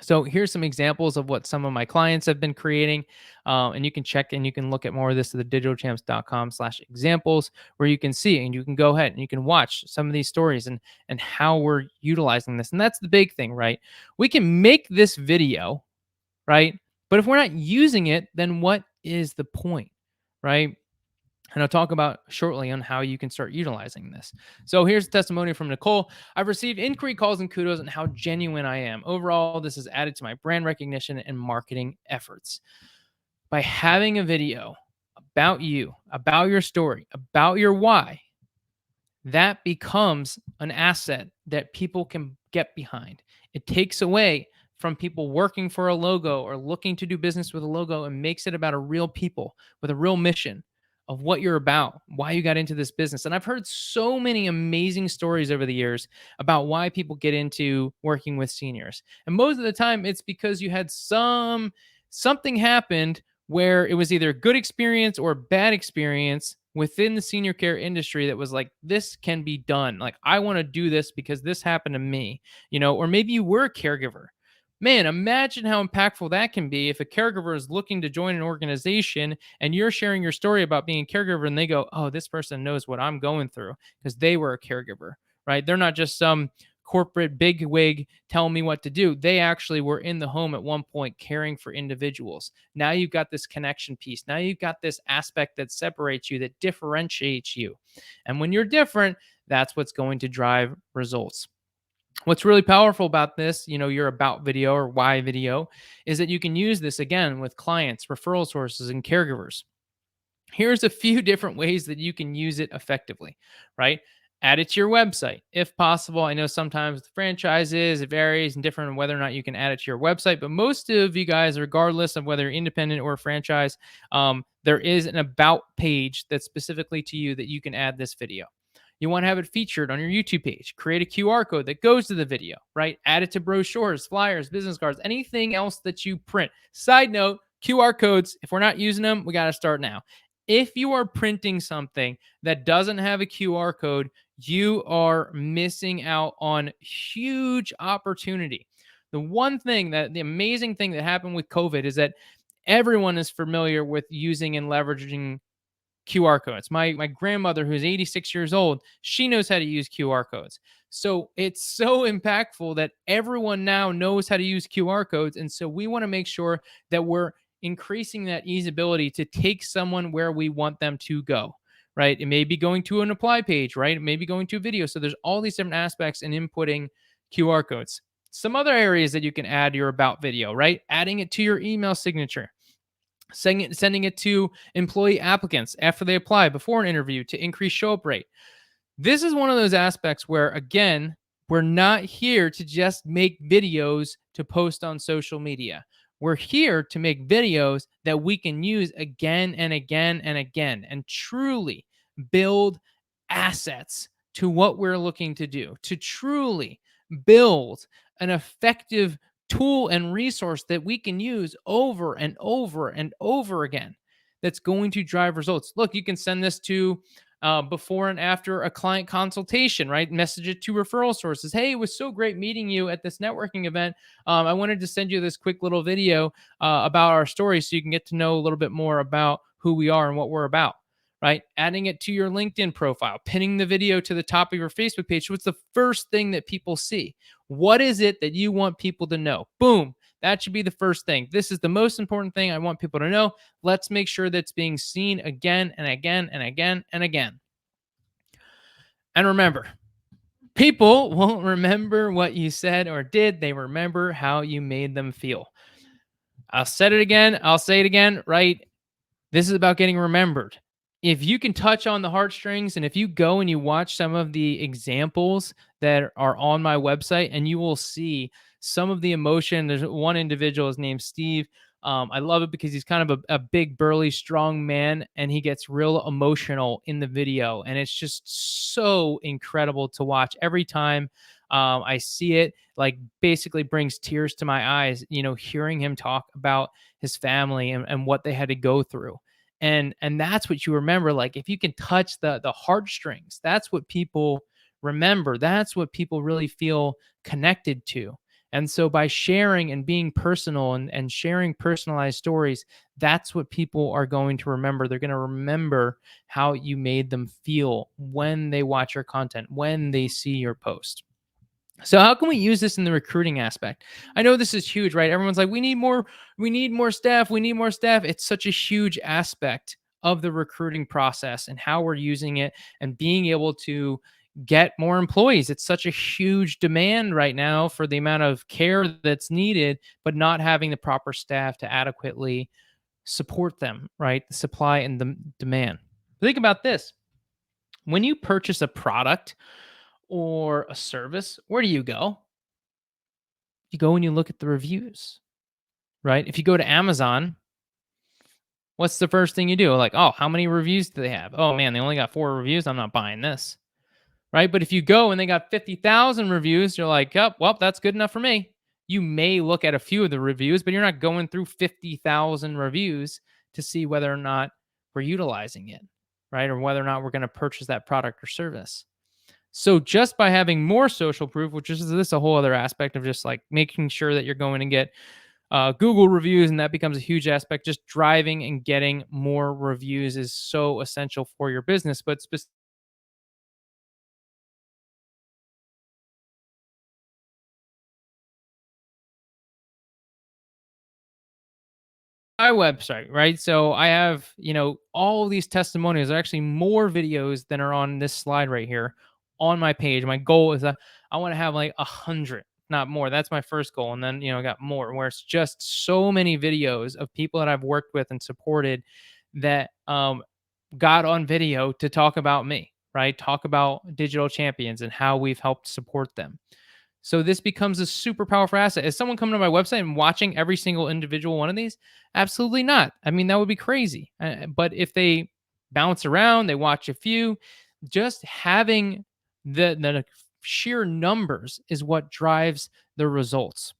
So here's some examples of what some of my clients have been creating. And you can check and you can look at more of this at the digitalchamps.com/examples, where you can see and you can go ahead and you can watch some of these stories and how we're utilizing this. And that's the big thing, right? We can make this video, right? But if we're not using it, then what is the point, right? And I'll talk about shortly on how you can start utilizing this. So here's a testimony from Nicole. I've received inquiry calls and kudos on how genuine I am. Overall, this has added to my brand recognition and marketing efforts. By having a video about you, about your story, about your why, that becomes an asset that people can get behind. It takes away from people working for a logo or looking to do business with a logo and makes it about a real people with a real mission of what you're about, why you got into this business. And I've heard so many amazing stories over the years about why people get into working with seniors. And most of the time it's because you had something happened where it was either a good experience or a bad experience within the senior care industry that was like, this can be done. Like, I want to do this because this happened to me, or maybe you were a caregiver. Man, imagine how impactful that can be if a caregiver is looking to join an organization and you're sharing your story about being a caregiver and they go, oh, this person knows what I'm going through because they were a caregiver, right? They're not just some corporate bigwig telling me what to do. They actually were in the home at one point caring for individuals. Now you've got this connection piece. Now you've got this aspect that separates you, that differentiates you. And when you're different, that's what's going to drive results. What's really powerful about this, your about video or why video, is that you can use this again with clients, referral sources, and caregivers. Here's a few different ways that you can use it effectively, right? Add it to your website if possible. I know sometimes the franchises, it varies and different whether or not you can add it to your website, but most of you guys, regardless of whether you're independent or franchise, there is an about page that's specifically to you that you can add this video. You want to have it featured on your YouTube page. Create a QR code that goes to the video, right? Add it to brochures, flyers, business cards, anything else that you print. Side note, QR codes, if we're not using them, we got to start now. If you are printing something that doesn't have a QR code, you are missing out on huge opportunity. The amazing thing that happened with COVID is that everyone is familiar with using and leveraging QR codes. My grandmother, who's 86 years old, she knows how to use QR codes. So it's so impactful that everyone now knows how to use QR codes. And so we want to make sure that we're increasing that easeability to take someone where we want them to go, right? It may be going to an apply page, right? It may be going to a video. So there's all these different aspects in inputting QR codes. Some other areas that you can add your about video, right? Adding it to your email signature. Sending it to employee applicants after they apply, before an interview, to increase show up rate. This is one of those aspects where, again, we're not here to just make videos to post on social media. We're here to make videos that we can use again and again and again and truly build assets to what we're looking to do, to truly build an effective tool and resource that we can use over and over and over again that's going to drive results. Look, you can send this to before and after a client consultation, right? Message it to referral sources. Hey, it was so great meeting you at this networking event. I wanted to send you this quick little video about our story so you can get to know a little bit more about who we are and what we're about, right? Adding it to your LinkedIn profile, pinning the video to the top of your Facebook page. So what's the first thing that people see? What is it that you want people to know? Boom. That should be the first thing. This is the most important thing I want people to know. Let's make sure that's being seen again and again and again and again. And remember, people won't remember what you said or did. They remember how you made them feel. I'll say it again, right? This is about getting remembered. If you can touch on the heartstrings, and if you go and you watch some of the examples that are on my website, and you will see some of the emotion. There's one individual, his name's Steve. I love it because he's kind of a big, burly, strong man, and he gets real emotional in the video. And it's just so incredible to watch every time I see it. Like, basically brings tears to my eyes, hearing him talk about his family and what they had to go through. And that's what you remember. Like, if you can touch the heartstrings, that's what people remember. That's what people really feel connected to. And so by sharing and being personal and sharing personalized stories, that's what people are going to remember. They're going to remember how you made them feel when they watch your content, when they see your post. So how can we use this in the recruiting aspect? I know this is huge, right? Everyone's like, we need more staff, we need more staff. It's such a huge aspect of the recruiting process and how we're using it and being able to get more employees. It's such a huge demand right now for the amount of care that's needed, but not having the proper staff to adequately support them, right? The supply and the demand. Think about this. When you purchase a product or a service, where do you go? You go and you look at the reviews, right? If you go to Amazon, what's the first thing you do? Like, oh, how many reviews do they have? Oh man, they only got 4 reviews. I'm not buying this, right? But if you go and they got 50,000 reviews, you're like, oh, well, that's good enough for me. You may look at a few of the reviews, but you're not going through 50,000 reviews to see whether or not we're utilizing it, right? Or whether or not we're going to purchase that product or service. So just by having more social proof, which is this a whole other aspect of just like making sure that you're going to get Google reviews, and that becomes a huge aspect. Just driving and getting more reviews is so essential for your business. But my website, right? So I have, all of these testimonials. There are actually more videos than are on this slide right here on my page. My goal is that I want to have like 100, not more. That's my first goal. And then, I got more where it's just so many videos of people that I've worked with and supported that got on video to talk about me, right? Talk about digital champions and how we've helped support them. So this becomes a super powerful asset. Is someone coming to my website and watching every single individual one of these? Absolutely not. I mean, that would be crazy. But if they bounce around, they watch a few, just having the sheer numbers is what drives the results.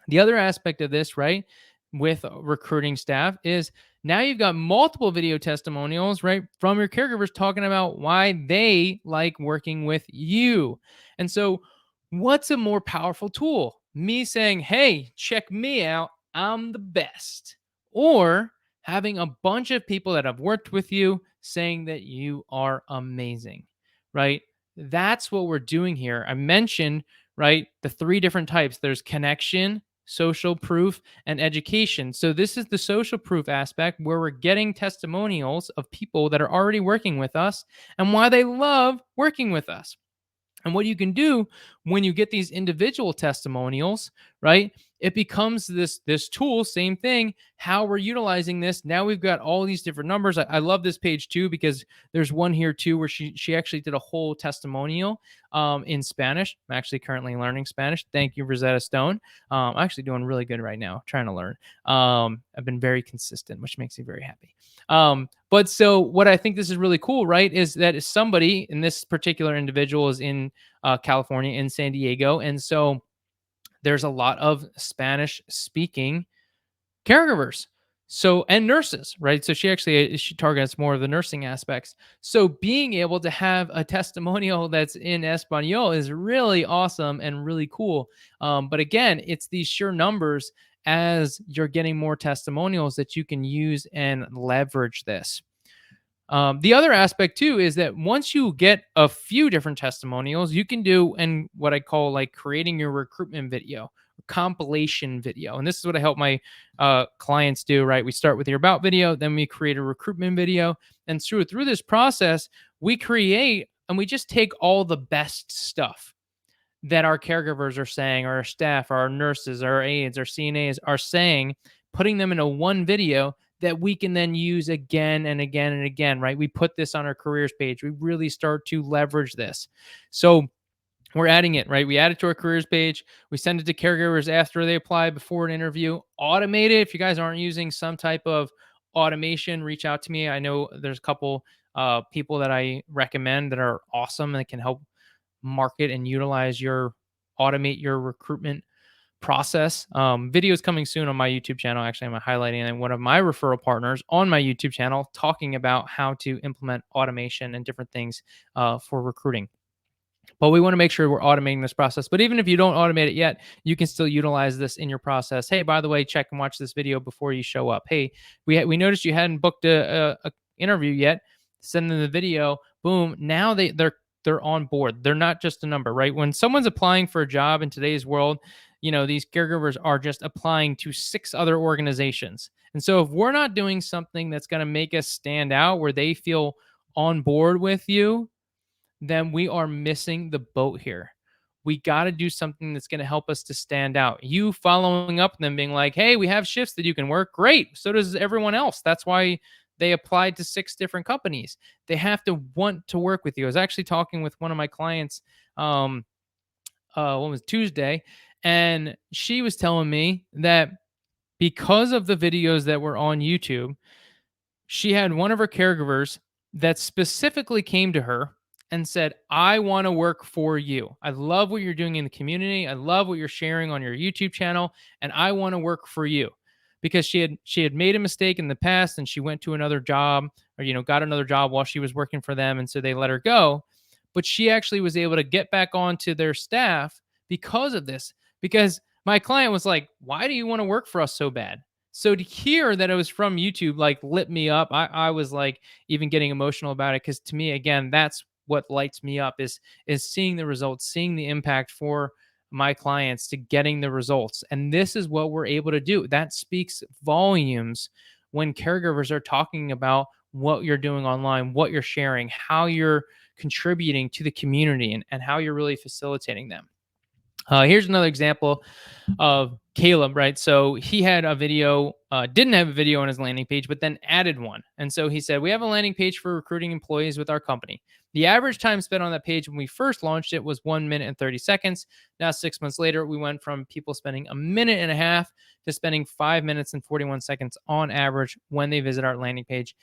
The other aspect of this, right, with recruiting staff is now you've got multiple video testimonials, right, from your caregivers talking about why they like working with you. And so, what's a more powerful tool? Me saying, hey, check me out, I'm the best. Or having a bunch of people that have worked with you saying that you are amazing, right? That's what we're doing here. I mentioned, right, the three different types. There's connection, social proof, and education. So this is the social proof aspect where we're getting testimonials of people that are already working with us and why they love working with us. And what you can do when you get these individual testimonials, right? It becomes this tool, same thing. How we're utilizing this. Now we've got all these different numbers. I love this page too because there's one here too where she actually did a whole testimonial in Spanish. I'm actually currently learning Spanish. Thank you, Rosetta Stone. I'm actually doing really good right now, trying to learn. I've been very consistent, which makes me very happy. But so what I think this is really cool, right, is that somebody, and this particular individual is in California, in San Diego. And so there's a lot of Spanish speaking caregivers. So, and nurses, right? So she targets more of the nursing aspects. So being able to have a testimonial that's in Espanol is really awesome and really cool. But again, it's these sheer numbers as you're getting more testimonials that you can use and leverage this. The other aspect too is that once you get a few different testimonials, you can do and what I call like creating your recruitment video, compilation video. And this is what I help my clients do, right? We start with your about video, then we create a recruitment video. And through this process, we create and we just take all the best stuff that our caregivers are saying, or our staff, our nurses, our aides, our CNAs are saying, putting them into one video that we can then use again and again and again, right? We put this on our careers page. We really start to leverage this. So we're adding it, right? We add it to our careers page. We send it to caregivers after they apply, before an interview. Automate it. If you guys aren't using some type of automation, reach out to me. I know there's a couple people that I recommend that are awesome and can help market and utilize automate your recruitment process. Videos coming soon on my YouTube channel. Actually, I'm highlighting one of my referral partners on my YouTube channel talking about how to implement automation and different things for recruiting. But we want to make sure we're automating this process. But even if you don't automate it yet, you can still utilize this in your process. Hey, by the way, check and watch this video before you show up. Hey, we noticed you hadn't booked a interview yet. Send them the video. Boom. Now they're on board. They're not just a number, right? When someone's applying for a job in today's world, these caregivers are just applying to 6 other organizations. And so if we're not doing something that's going to make us stand out, where they feel on board with you, then we are missing the boat here. We got to do something that's going to help us to stand out. You following up them being like, hey, we have shifts that you can work. Great. So does everyone else. That's why they applied to 6 different companies. They have to want to work with you. I was actually talking with one of my clients, what was Tuesday, and she was telling me that because of the videos that were on YouTube, she had one of her caregivers that specifically came to her and said, I want to work for you. I love what you're doing in the community. I love what you're sharing on your YouTube channel, and I want to work for you. Because she had made a mistake in the past, and she went to another job, or got another job while she was working for them, and so they let her go. But she actually was able to get back onto their staff because of this. Because my client was like, why do you want to work for us so bad? So to hear that it was from YouTube, like, lit me up. I was like even getting emotional about it, because to me, again, that's what lights me up is seeing the results, seeing the impact for my clients to getting the results. And this is what we're able to do. That speaks volumes when caregivers are talking about what you're doing online, what you're sharing, how you're contributing to the community, and how you're really facilitating them. Here's another example of Caleb, right? So he had a video, didn't have a video on his landing page, but then added one. And so he said, we have a landing page for recruiting employees with our company. The average time spent on that page when we first launched it was 1 minute and 30 seconds. Now, 6 months later, we went from people spending a minute and a half to spending 5 minutes and 41 seconds on average when they visit our landing page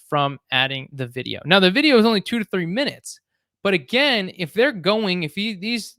from adding the video. Now, the video is only 2 to 3 minutes. But again, if these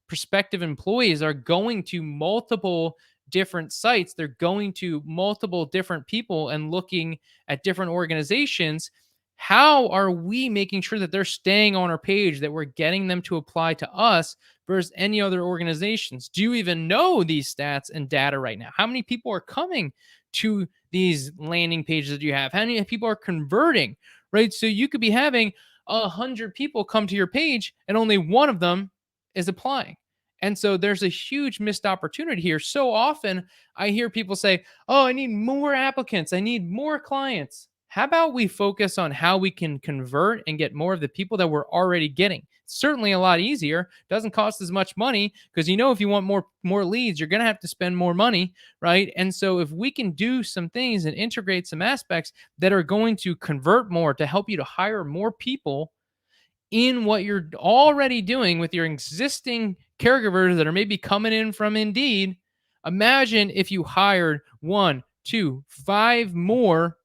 prospective employees are going to multiple different sites, they're going to multiple different people and looking at different organizations, how are we making sure that they're staying on our page, that we're getting them to apply to us versus any other organizations? Do you even know these stats and data right now? How many people are coming to these landing pages that you have? How many people are converting, right? So you could be having 100 people come to your page and only one of them is applying. And so there's a huge missed opportunity here. So often I hear people say, oh, I need more applicants. I need more clients. How about we focus on how we can convert and get more of the people that we're already getting? It's certainly a lot easier. Doesn't cost as much money, because if you want more leads, you're going to have to spend more money, right? And so if we can do some things and integrate some aspects that are going to convert more to help you to hire more people in what you're already doing with your existing caregivers that are maybe coming in from Indeed, imagine if you hired 1, 2, 5 more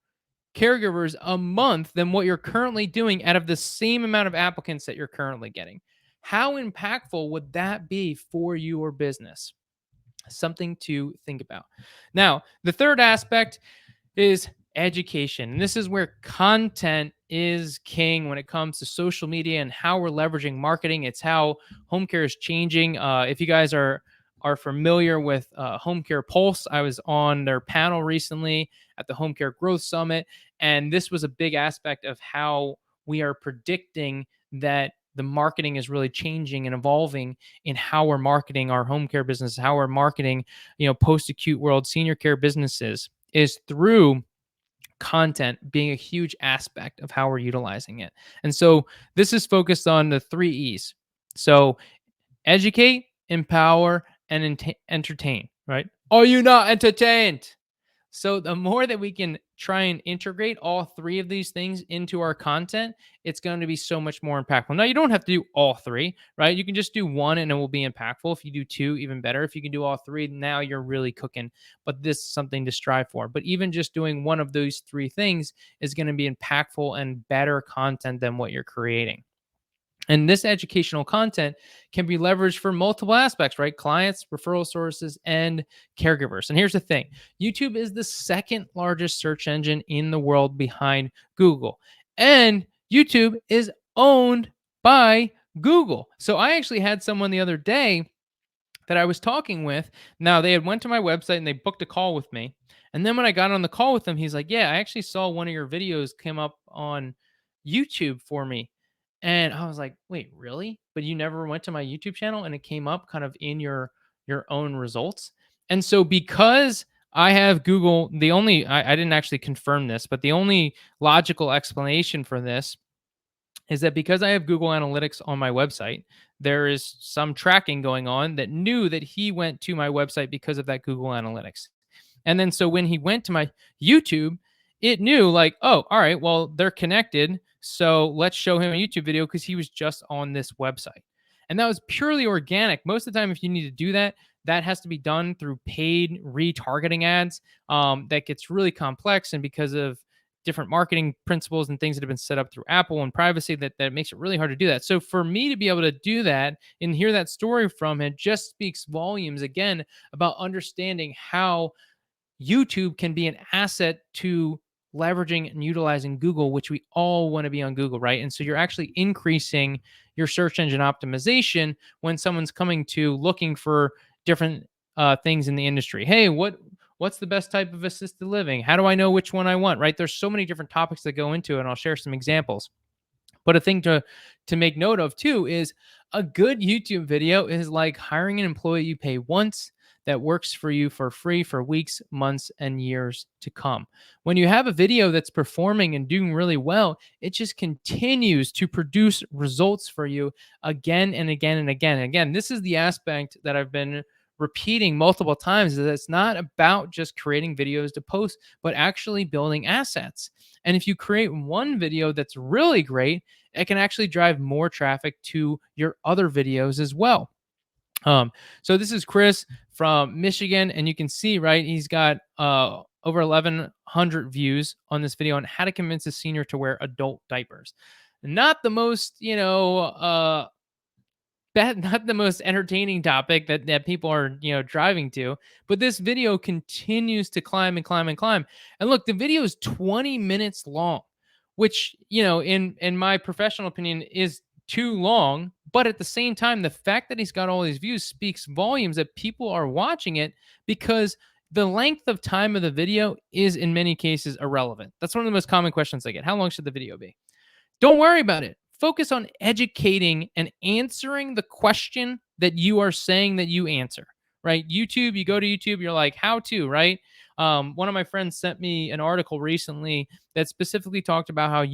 caregivers a month than what you're currently doing out of the same amount of applicants that you're currently getting. How impactful would that be for your business? Something to think about. Now, the third aspect is education. And this is where content is king when it comes to social media and how we're leveraging marketing. It's how home care is changing. If you guys are familiar with Home Care Pulse, I was on their panel recently at the Home Care Growth Summit, and this was a big aspect of how we are predicting that the marketing is really changing and evolving in how we're marketing our home care business, how we're marketing, post-acute world senior care businesses, is through content being a huge aspect of how we're utilizing it. And so this is focused on the 3 E's. So educate, empower, and entertain, right? Are you not entertained? So the more that we can try and integrate all 3 of these things into our content, it's going to be so much more impactful. Now, you don't have to do all 3, right? You can just do 1 and it will be impactful. If you do 2, even better. If you can do all 3, now you're really cooking. But this is something to strive for. But even just doing one of those 3 things is going to be impactful and better content than what you're creating. And this educational content can be leveraged for multiple aspects, right? Clients, referral sources, and caregivers. And here's the thing: YouTube is the 2nd largest search engine in the world behind Google. And YouTube is owned by Google. So I actually had someone the other day that I was talking with. Now they had went to my website and they booked a call with me. And then when I got on the call with him, he's like, "Yeah, I actually saw one of your videos come up on YouTube for me." And I was like, "Wait, really? But you never went to my YouTube channel and it came up kind of in your own results?" And so because I have Google, I didn't actually confirm this, but the only logical explanation for this is that because I have Google Analytics on my website, there is some tracking going on that knew that he went to my website because of that Google Analytics. And then so when he went to my YouTube, it knew like, oh, all right, well, they're connected. So let's show him a YouTube video because he was just on this website. And that was purely organic. Most of the time, if you need to do that, that has to be done through paid retargeting ads. That gets really complex. And because of different marketing principles and things that have been set up through Apple and privacy, that makes it really hard to do that. So for me to be able to do that and hear that story from him just speaks volumes again about understanding how YouTube can be an asset to leveraging and utilizing Google, which we all want to be on Google, right? And so you're actually increasing your search engine optimization when someone's coming to looking for different things in the industry. Hey, what's the best type of assisted living? How do I know which one I want? Right? There's so many different topics that go into it, and I'll share some examples. But a thing to make note of too is a good YouTube video is like hiring an employee you pay once that works for you for free for weeks, months, and years to come. When you have a video that's performing and doing really well, it just continues to produce results for you again and again and again. And again, this is the aspect that I've been repeating multiple times, is that it's not about just creating videos to post, but actually building assets. And if you create one video that's really great, it can actually drive more traffic to your other videos as well. So this is Chris from Michigan, and you can see, right, he's got over 1,100 views on this video on how to convince a senior to wear adult diapers. Not the most, not the most entertaining topic that people are driving to, but this video continues to climb and climb and climb. And look, the video is 20 minutes long, which in my professional opinion is too long. But at the same time, the fact that he's got all these views speaks volumes that people are watching it, because the length of time of the video is in many cases irrelevant. That's one of the most common questions I get: how long should the video be? Don't worry about it. Focus on educating and answering the question that you are saying that you answer, right? YouTube, you go to YouTube, you're like, how to, right? One of my friends sent me an article recently that specifically talked about how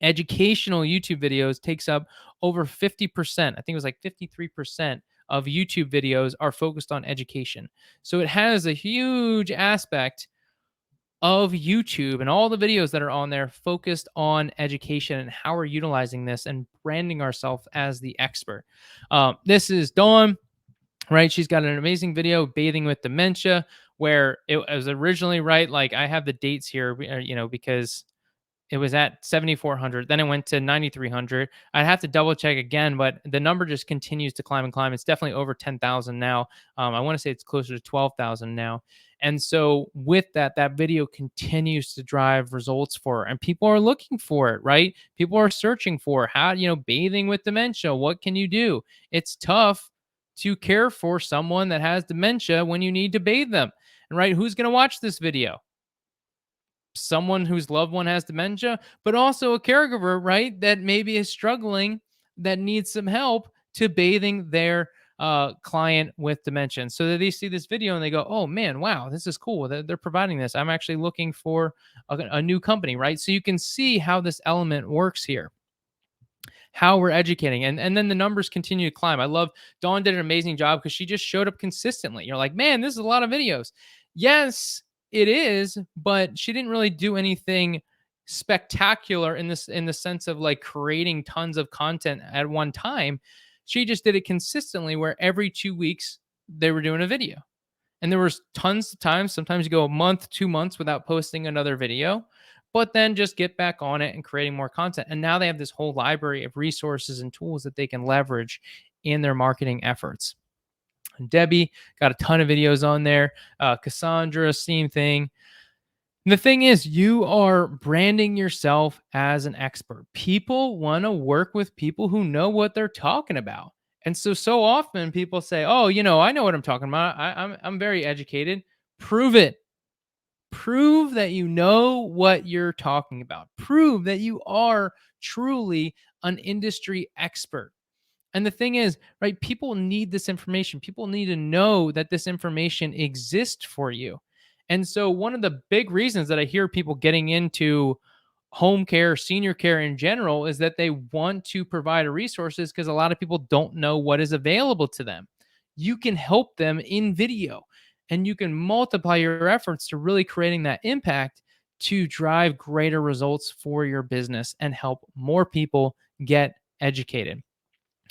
educational YouTube videos takes up over 50%. I think it was like 53% of YouTube videos are focused on education. So it has a huge aspect of YouTube and all the videos that are on there focused on education and how we're utilizing this and branding ourselves as the expert. This is Dawn, right? She's got an amazing video, Bathing with Dementia, where it was originally, right, like I have the dates here, because it was at 7,400. Then it went to 9,300. I'd have to double check again, but the number just continues to climb and climb. It's definitely over 10,000 now. I want to say it's closer to 12,000 now. And so with that video continues to drive results for her, and people are looking for it, right? People are searching for how, bathing with dementia. What can you do? It's tough to care for someone that has dementia when you need to bathe them. And right, who's going to watch this video? Someone whose loved one has dementia, but also a caregiver, right, that maybe is struggling, that needs some help to bathing their client with dementia. So that they see this video and they go, oh man, wow, this is cool. They're providing this. I'm actually looking for a new company, right? So you can see how this element works here, how we're educating, and then the numbers continue to climb. I love Dawn did an amazing job because she just showed up consistently. You're like, man, this is a lot of videos. Yes, it is, but she didn't really do anything spectacular in the sense of like creating tons of content at one time. She just did it consistently, where every 2 weeks they were doing a video. And there was tons of times, sometimes you go a month, 2 months without posting another video, but then just get back on it and creating more content. And now they have this whole library of resources and tools that they can leverage in their marketing efforts. And Debbie got a ton of videos on there. Cassandra, same thing. The thing is, you are branding yourself as an expert. People want to work with people who know what they're talking about. And so often people say, "Oh, I know what I'm talking about. I'm very educated." Prove it. Prove that you know what you're talking about. Prove that you are truly an industry expert. And the thing is, right, people need this information. People need to know that this information exists for you. And so, one of the big reasons that I hear people getting into home care, senior care in general, is that they want to provide resources because a lot of people don't know what is available to them. You can help them in video and you can multiply your efforts to really creating that impact to drive greater results for your business and help more people get educated.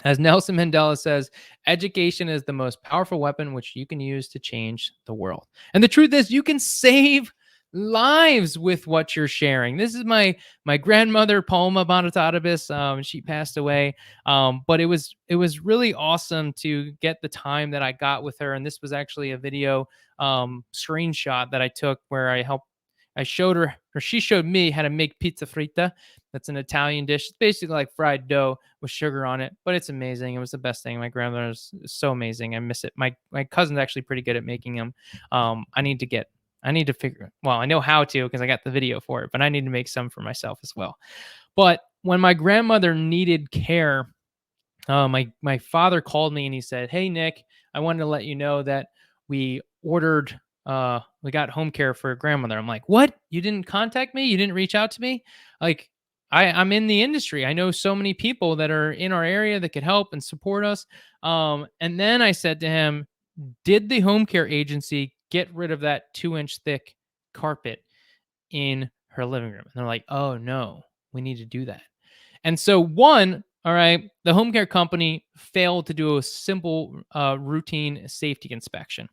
As Nelson Mandela says, education is the most powerful weapon which you can use to change the world. And the truth is, you can save lives with what you're sharing. This is my grandmother, Palma Bonitatibus. She passed away, but it was really awesome to get the time that I got with her. And this was actually a video screenshot that I took where I showed her, or she showed me how to make pizza frita. That's an Italian dish. It's basically like fried dough with sugar on it, but it's amazing. It was the best thing. My grandmother is so amazing. I miss it. My cousin's actually pretty good at making them. I need to figure. Well, I know how to because I got the video for it, but I need to make some for myself as well. But when my grandmother needed care, my father called me and he said, "Hey Nick, I wanted to let you know that we ordered we got home care for grandmother." I'm like, "What? You didn't contact me? You didn't reach out to me?" Like I'm in the industry. I know so many people that are in our area that could help and support us. And then I said to him, "Did the home care agency get rid of that 2-inch thick carpet in her living room?" And they're like, "Oh no, we need to do that." And so, one, all right, the home care company failed to do a simple routine safety inspection.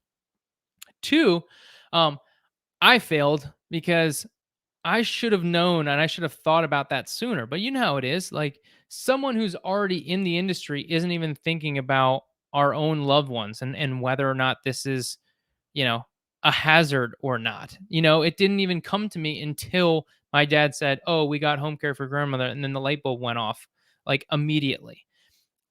Two, um, I failed because I should have known and I should have thought about that sooner. But you know how it is. Like someone who's already in the industry isn't even thinking about our own loved ones and whether or not this is, you know, a hazard or not. It didn't even come to me until my dad said, "Oh, we got home care for grandmother." And then the light bulb went off like immediately.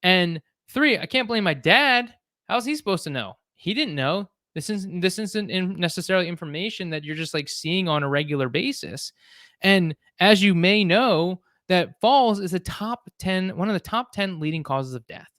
And three, I can't blame my dad. How's he supposed to know? He didn't know. This isn't necessarily information that you're just like seeing on a regular basis. And as you may know, that falls is one of the top 10 leading causes of death.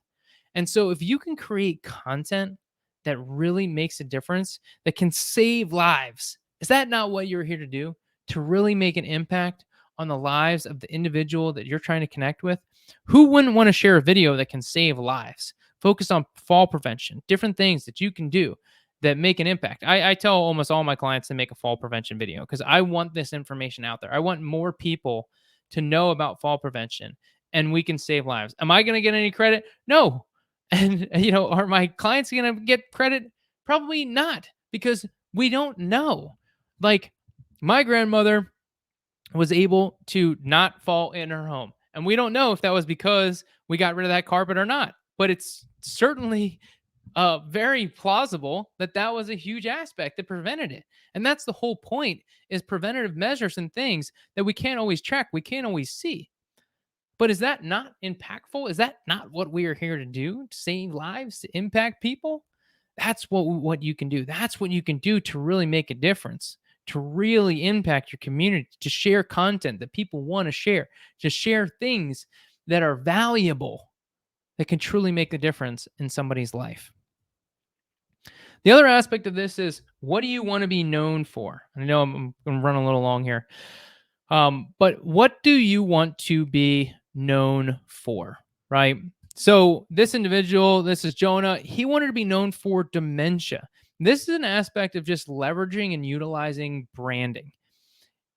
And so if you can create content that really makes a difference, that can save lives, is that not what you're here to do? To really make an impact on the lives of the individual that you're trying to connect with? Who wouldn't want to share a video that can save lives? Focus on fall prevention, different things that you can do that make an impact. I tell almost all my clients to make a fall prevention video because I want this information out there. I want more people to know about fall prevention and we can save lives. Am I going to get any credit? No. And, are my clients going to get credit? Probably not because we don't know. Like my grandmother was able to not fall in her home. And we don't know if that was because we got rid of that carpet or not, but it's certainly very plausible that that was a huge aspect that prevented it. And that's the whole point is preventative measures and things that we can't always track, we can't always see. But is that not impactful? Is that not what we are here to do? To save lives, to impact people? That's what you can do. That's what you can do to really make a difference, to really impact your community, to share content that people want to share, to share things that are valuable, that can truly make a difference in somebody's life. The other aspect of this is, what do you want to be known for? I know I'm running a little long here. But what do you want to be known for, right? So this individual, this is Jonah, he wanted to be known for dementia. This is an aspect of just leveraging and utilizing branding.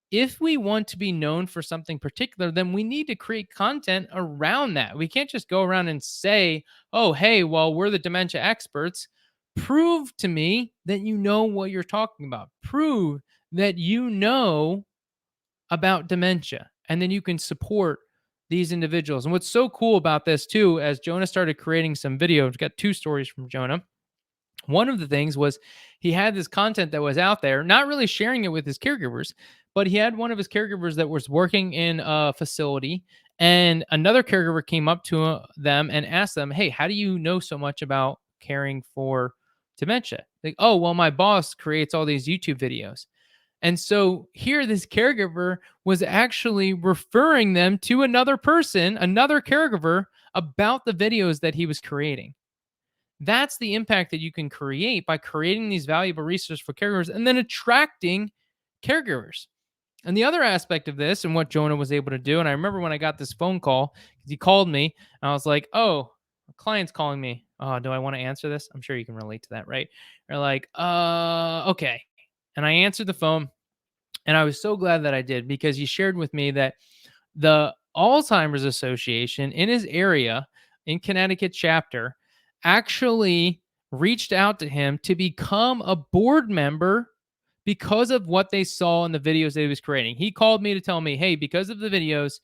If we want to be known for something particular, then we need to create content around that. We can't just go around and say, "Oh, hey, well, we're the dementia experts." Prove to me that you know what you're talking about. Prove that you know about dementia, and then you can support these individuals. And what's so cool about this too, as Jonah started creating some videos, got two stories from Jonah. One of the things was he had this content that was out there, not really sharing it with his caregivers, but he had one of his caregivers that was working in a facility, and another caregiver came up to them and asked them, "Hey, how do you know so much about caring for dementia?" Like, "Oh, well, my boss creates all these YouTube videos." And so here, this caregiver was actually referring them to another person, another caregiver, about the videos that he was creating. That's the impact that you can create by creating these valuable resources for caregivers and then attracting caregivers. And the other aspect of this and what Jonah was able to do, and I remember when I got this phone call, he called me and I was like, "Oh, a client's calling me. Oh, do I want to answer this?" I'm sure you can relate to that, right? You're like, okay. And I answered the phone, and I was so glad that I did, because he shared with me that the Alzheimer's Association in his area, in Connecticut chapter, actually reached out to him to become a board member because of what they saw in the videos that he was creating. He called me to tell me, "Hey, because of the videos,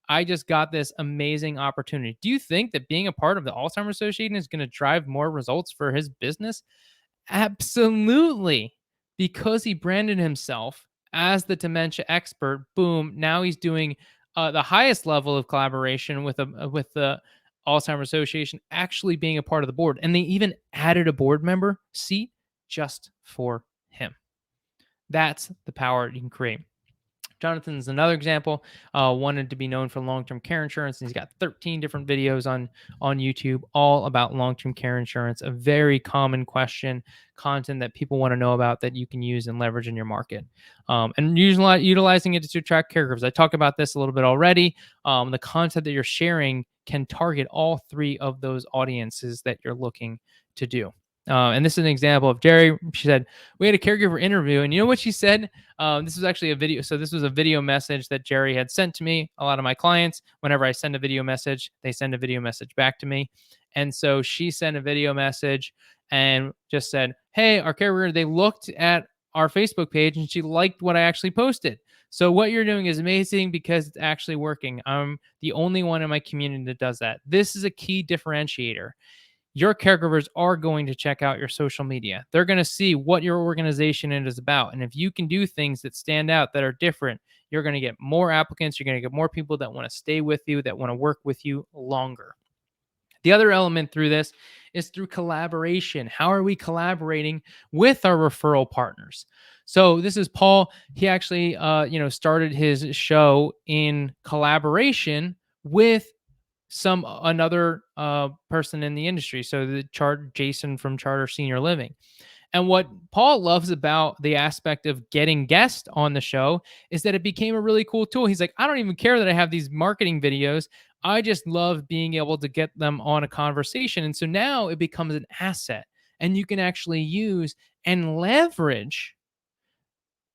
I just got this amazing opportunity." Do you think that being a part of the Alzheimer's Association is going to drive more results for his business? Absolutely. Because he branded himself as the dementia expert, boom, now he's doing the highest level of collaboration with the Alzheimer's Association, actually being a part of the board. And they even added a board member seat just for him. That's the power you can create. Jonathan's another example. Wanted to be known for long-term care insurance, and he's got 13 different videos on YouTube, all about long-term care insurance. A very common question, content that people want to know about that you can use and leverage in your market, and utilizing it to attract caregivers. I talked about this a little bit already. The content that you're sharing can target all three of those audiences that you're looking to do. And this is an example of Jerry. She said, "We had a caregiver interview," and you know what she said? This was actually a video. So this was a video message that Jerry had sent to me. A lot of my clients, whenever I send a video message, they send a video message back to me. And so she sent a video message and just said, "Hey, our caregiver, they looked at our Facebook page and she liked what I actually posted. So what you're doing is amazing because it's actually working. I'm the only one in my community that does that." This is a key differentiator. Your caregivers are going to check out your social media. They're going to see what your organization is about. And if you can do things that stand out, that are different, you're going to get more applicants. You're going to get more people that want to stay with you, that want to work with you longer. The other element through this is through collaboration. How are we collaborating with our referral partners? So this is Paul. He actually, started his show in collaboration with another person in the industry. So Jason from Charter Senior Living. And what Paul loves about the aspect of getting guests on the show is that it became a really cool tool. He's like, "I don't even care that I have these marketing videos. I just love being able to get them on a conversation." And so now it becomes an asset, and you can actually use and leverage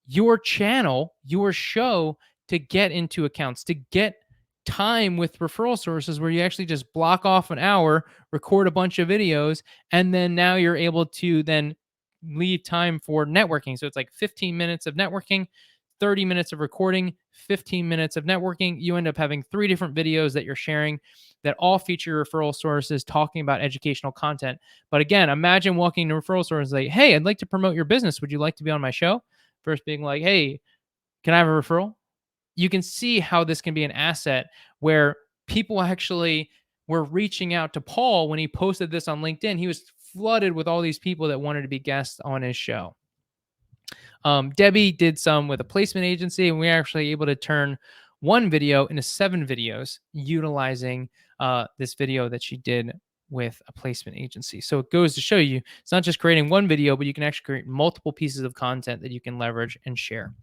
your channel, your show, to get into accounts, to get time with referral sources where you actually just block off an hour, record a bunch of videos, and then now you're able to then leave time for networking. So it's like 15 minutes of networking, 30 minutes of recording, 15 minutes of networking. You end up having 3 different videos that you're sharing that all feature referral sources talking about educational content. But again, imagine walking to referral sources like, "Hey, I'd like to promote your business. Would you like to be on my show?" First being like, "Hey, can I have a referral?" You can see how this can be an asset where people actually were reaching out to Paul when he posted this on LinkedIn. He was flooded with all these people that wanted to be guests on his show. Debbie did some with a placement agency, and we were actually able to turn one video into 7 videos utilizing this video that she did with a placement agency. So it goes to show you it's not just creating one video, but you can actually create multiple pieces of content that you can leverage and share.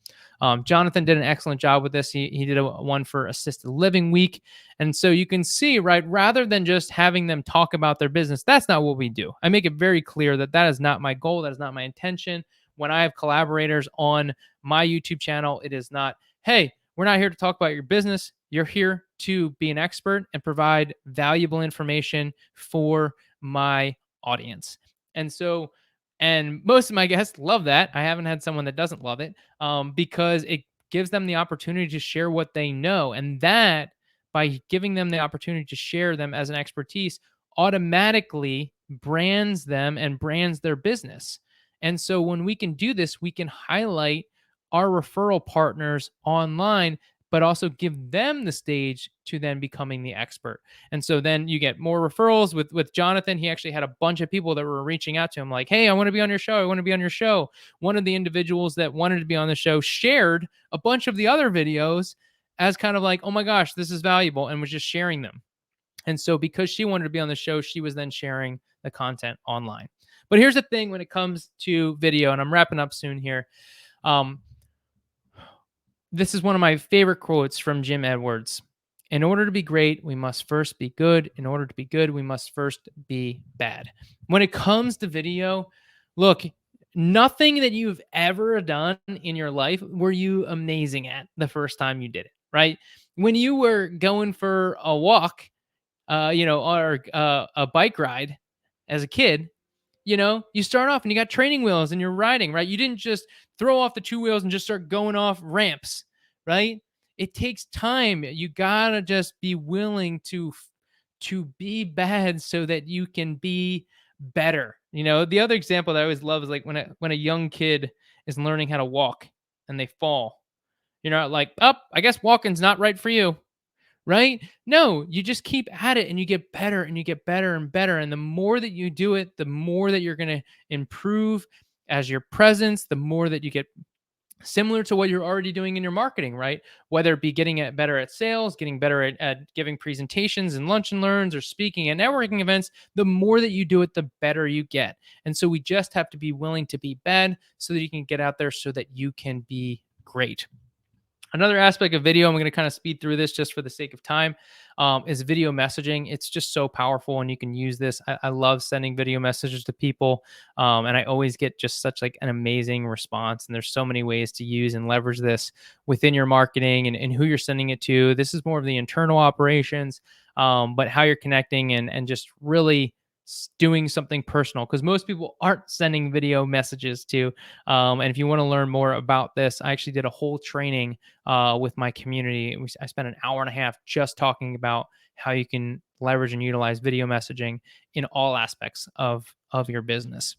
Jonathan did an excellent job with this. He did one for Assisted Living Week. And so you can see, right, rather than just having them talk about their business, that's not what we do. I make it very clear that that is not my goal. That is not my intention. When I have collaborators on my YouTube channel, it is not, "Hey, we're not here to talk about your business. You're here to be an expert and provide valuable information for my audience." And so, and most of my guests love that. I haven't had someone that doesn't love it, because it gives them the opportunity to share what they know. And that, by giving them the opportunity to share them as an expertise, automatically brands them and brands their business. And so when we can do this, we can highlight our referral partners online, but also give them the stage to then becoming the expert. And so then you get more referrals with Jonathan. He actually had a bunch of people that were reaching out to him like, hey, I want to be on your show. I want to be on your show. One of the individuals that wanted to be on the show shared a bunch of the other videos as kind of like, oh my gosh, this is valuable, and was just sharing them. And so because she wanted to be on the show, she was then sharing the content online. But here's the thing when it comes to video, and I'm wrapping up soon here. This is one of my favorite quotes from Jim Edwards. In order to be great, we must first be good. In order to be good, we must first be bad. When it comes to video, look, nothing that you've ever done in your life were you amazing at the first time you did it, right? When you were going for a walk, or a bike ride as a kid, you start off and you got training wheels and you're riding, right? You didn't just throw off the two wheels and just start going off ramps, right? It takes time. You gotta just be willing to be bad so that you can be better. The other example that I always love is like when a young kid is learning how to walk and they fall. You're not like, oh, I guess walking's not right for you, right? No, you just keep at it and you get better and you get better and better. And the more that you do it, the more that you're going to improve as your presence, the more that you get similar to what you're already doing in your marketing, right? Whether it be getting better at sales, getting better at giving presentations and lunch and learns or speaking at networking events, the more that you do it, the better you get. And so we just have to be willing to be bad so that you can get out there so that you can be great. Another aspect of video, I'm going to kind of speed through this just for the sake of time, is video messaging. It's just so powerful and you can use this. I love sending video messages to people, and I always get just such like an amazing response. And there's so many ways to use and leverage this within your marketing and who you're sending it to. This is more of the internal operations, but how you're connecting and just really doing something personal, because most people aren't sending video messages to. And if you want to learn more about this, I actually did a whole training with my community. I spent an hour and a half just talking about how you can leverage and utilize video messaging in all aspects of your business.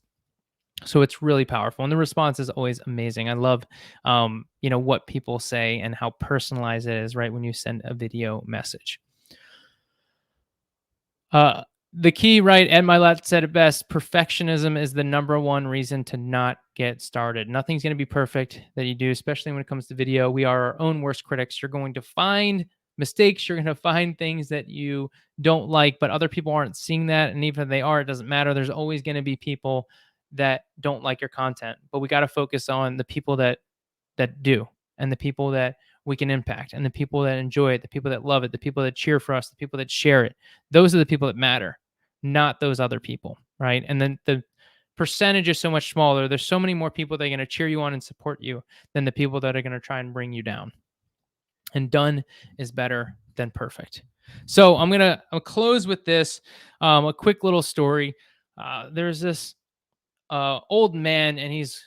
So it's really powerful, and the response is always amazing. I love, what people say and how personalized it is, right, when you send a video message. The key, right? Ed Milet said it best: perfectionism is the number one reason to not get started. Nothing's going to be perfect that you do, especially when it comes to video. We are our own worst critics. You're going to find mistakes. You're going to find things that you don't like, but other people aren't seeing that. And even if they are, it doesn't matter. There's always going to be people that don't like your content, but we got to focus on the people that do, and the people that we can impact, and the people that enjoy it, the people that love it, the people that cheer for us, the people that share it. Those are the people that matter, not those other people, right? And then the percentage is so much smaller. There's so many more people that are going to cheer you on and support you than the people that are going to try and bring you down. And done is better than perfect. So I'll close with this, a quick little story. There's this old man, and he's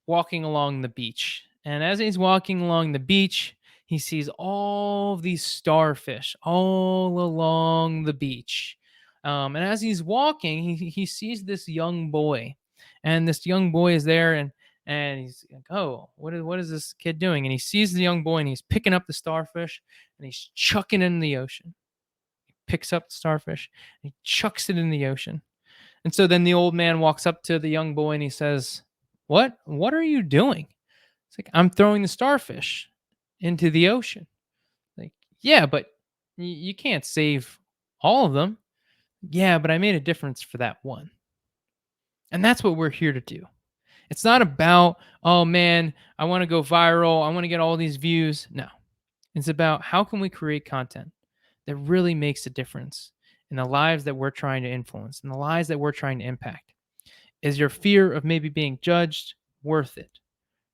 walking along the beach. And as he's walking along the beach, he sees all these starfish all along the beach. And as he's walking, he sees this young boy, and this young boy is there, and he's like, oh, what is this kid doing? And he sees the young boy, and he's picking up the starfish, and he's chucking it in the ocean. He picks up the starfish, and he chucks it in the ocean. And so then the old man walks up to the young boy and he says, What are you doing? It's like, I'm throwing the starfish into the ocean. Like, yeah, but you can't save all of them. Yeah, but I made a difference for that one. And that's what we're here to do. It's not about, oh man, I want to go viral. I want to get all these views. No, it's about how can we create content that really makes a difference in the lives that we're trying to influence, in the lives that we're trying to impact. Is your fear of maybe being judged worth it?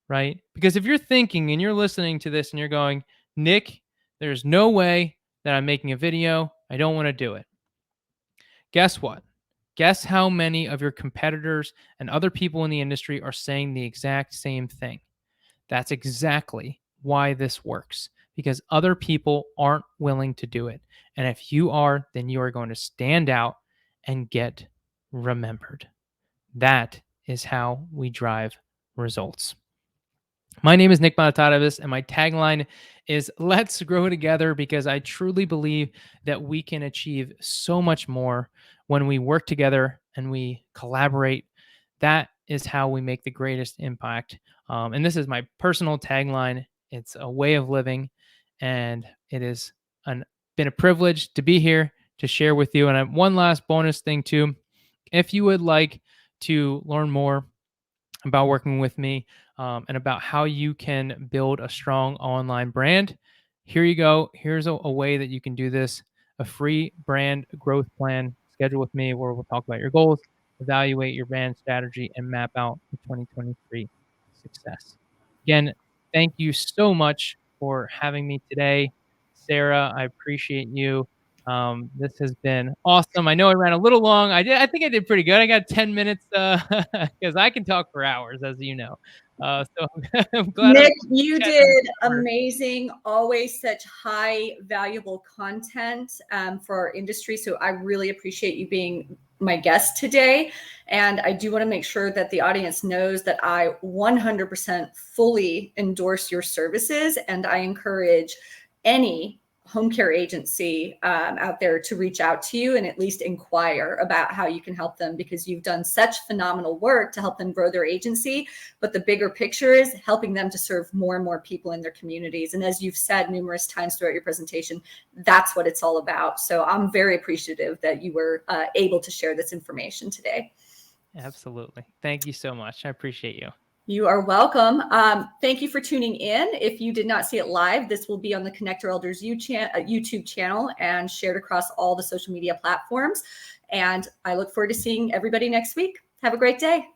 Right? Because if you're thinking and you're listening to this and you're going, Nick, there's no way that I'm making a video, I don't want to do it. Guess what? Guess how many of your competitors and other people in the industry are saying the exact same thing. That's exactly why this works, because other people aren't willing to do it. And if you are, then you are going to stand out and get remembered. That is how we drive results. My name is Nick Bonitatibus, and my tagline is "Let's grow together," because I truly believe that we can achieve so much more when we work together and we collaborate. That is how we make the greatest impact. And this is my personal tagline. It's a way of living, and it is been a privilege to be here to share with you. And one last bonus thing too, if you would like to learn more about working with me, and about how you can build a strong online brand, here you go. Here's a way that you can do this: a free brand growth plan. Schedule with me where we'll talk about your goals, evaluate your brand strategy, and map out the 2023 success. Again, thank you so much for having me today, Sarah. I appreciate you. This has been awesome. I know I ran a little long. I think I did pretty good. I got 10 minutes because I can talk for hours, as you know. So I'm glad I was Nick, you chatting a did bit shorter. amazing. Always such high valuable content for our industry. So I really appreciate you being my guest today. And I do want to make sure that the audience knows that I 100% fully endorse your services. And I encourage any home care agency out there to reach out to you and at least inquire about how you can help them, because you've done such phenomenal work to help them grow their agency. But the bigger picture is helping them to serve more and more people in their communities. And as you've said numerous times throughout your presentation, that's what it's all about. So I'm very appreciative that you were able to share this information today. Absolutely. Thank you so much. I appreciate you. You are welcome. Thank you for tuning in. If you did not see it live, this will be on the Connector Elders YouTube channel and shared across all the social media platforms. And I look forward to seeing everybody next week. Have a great day.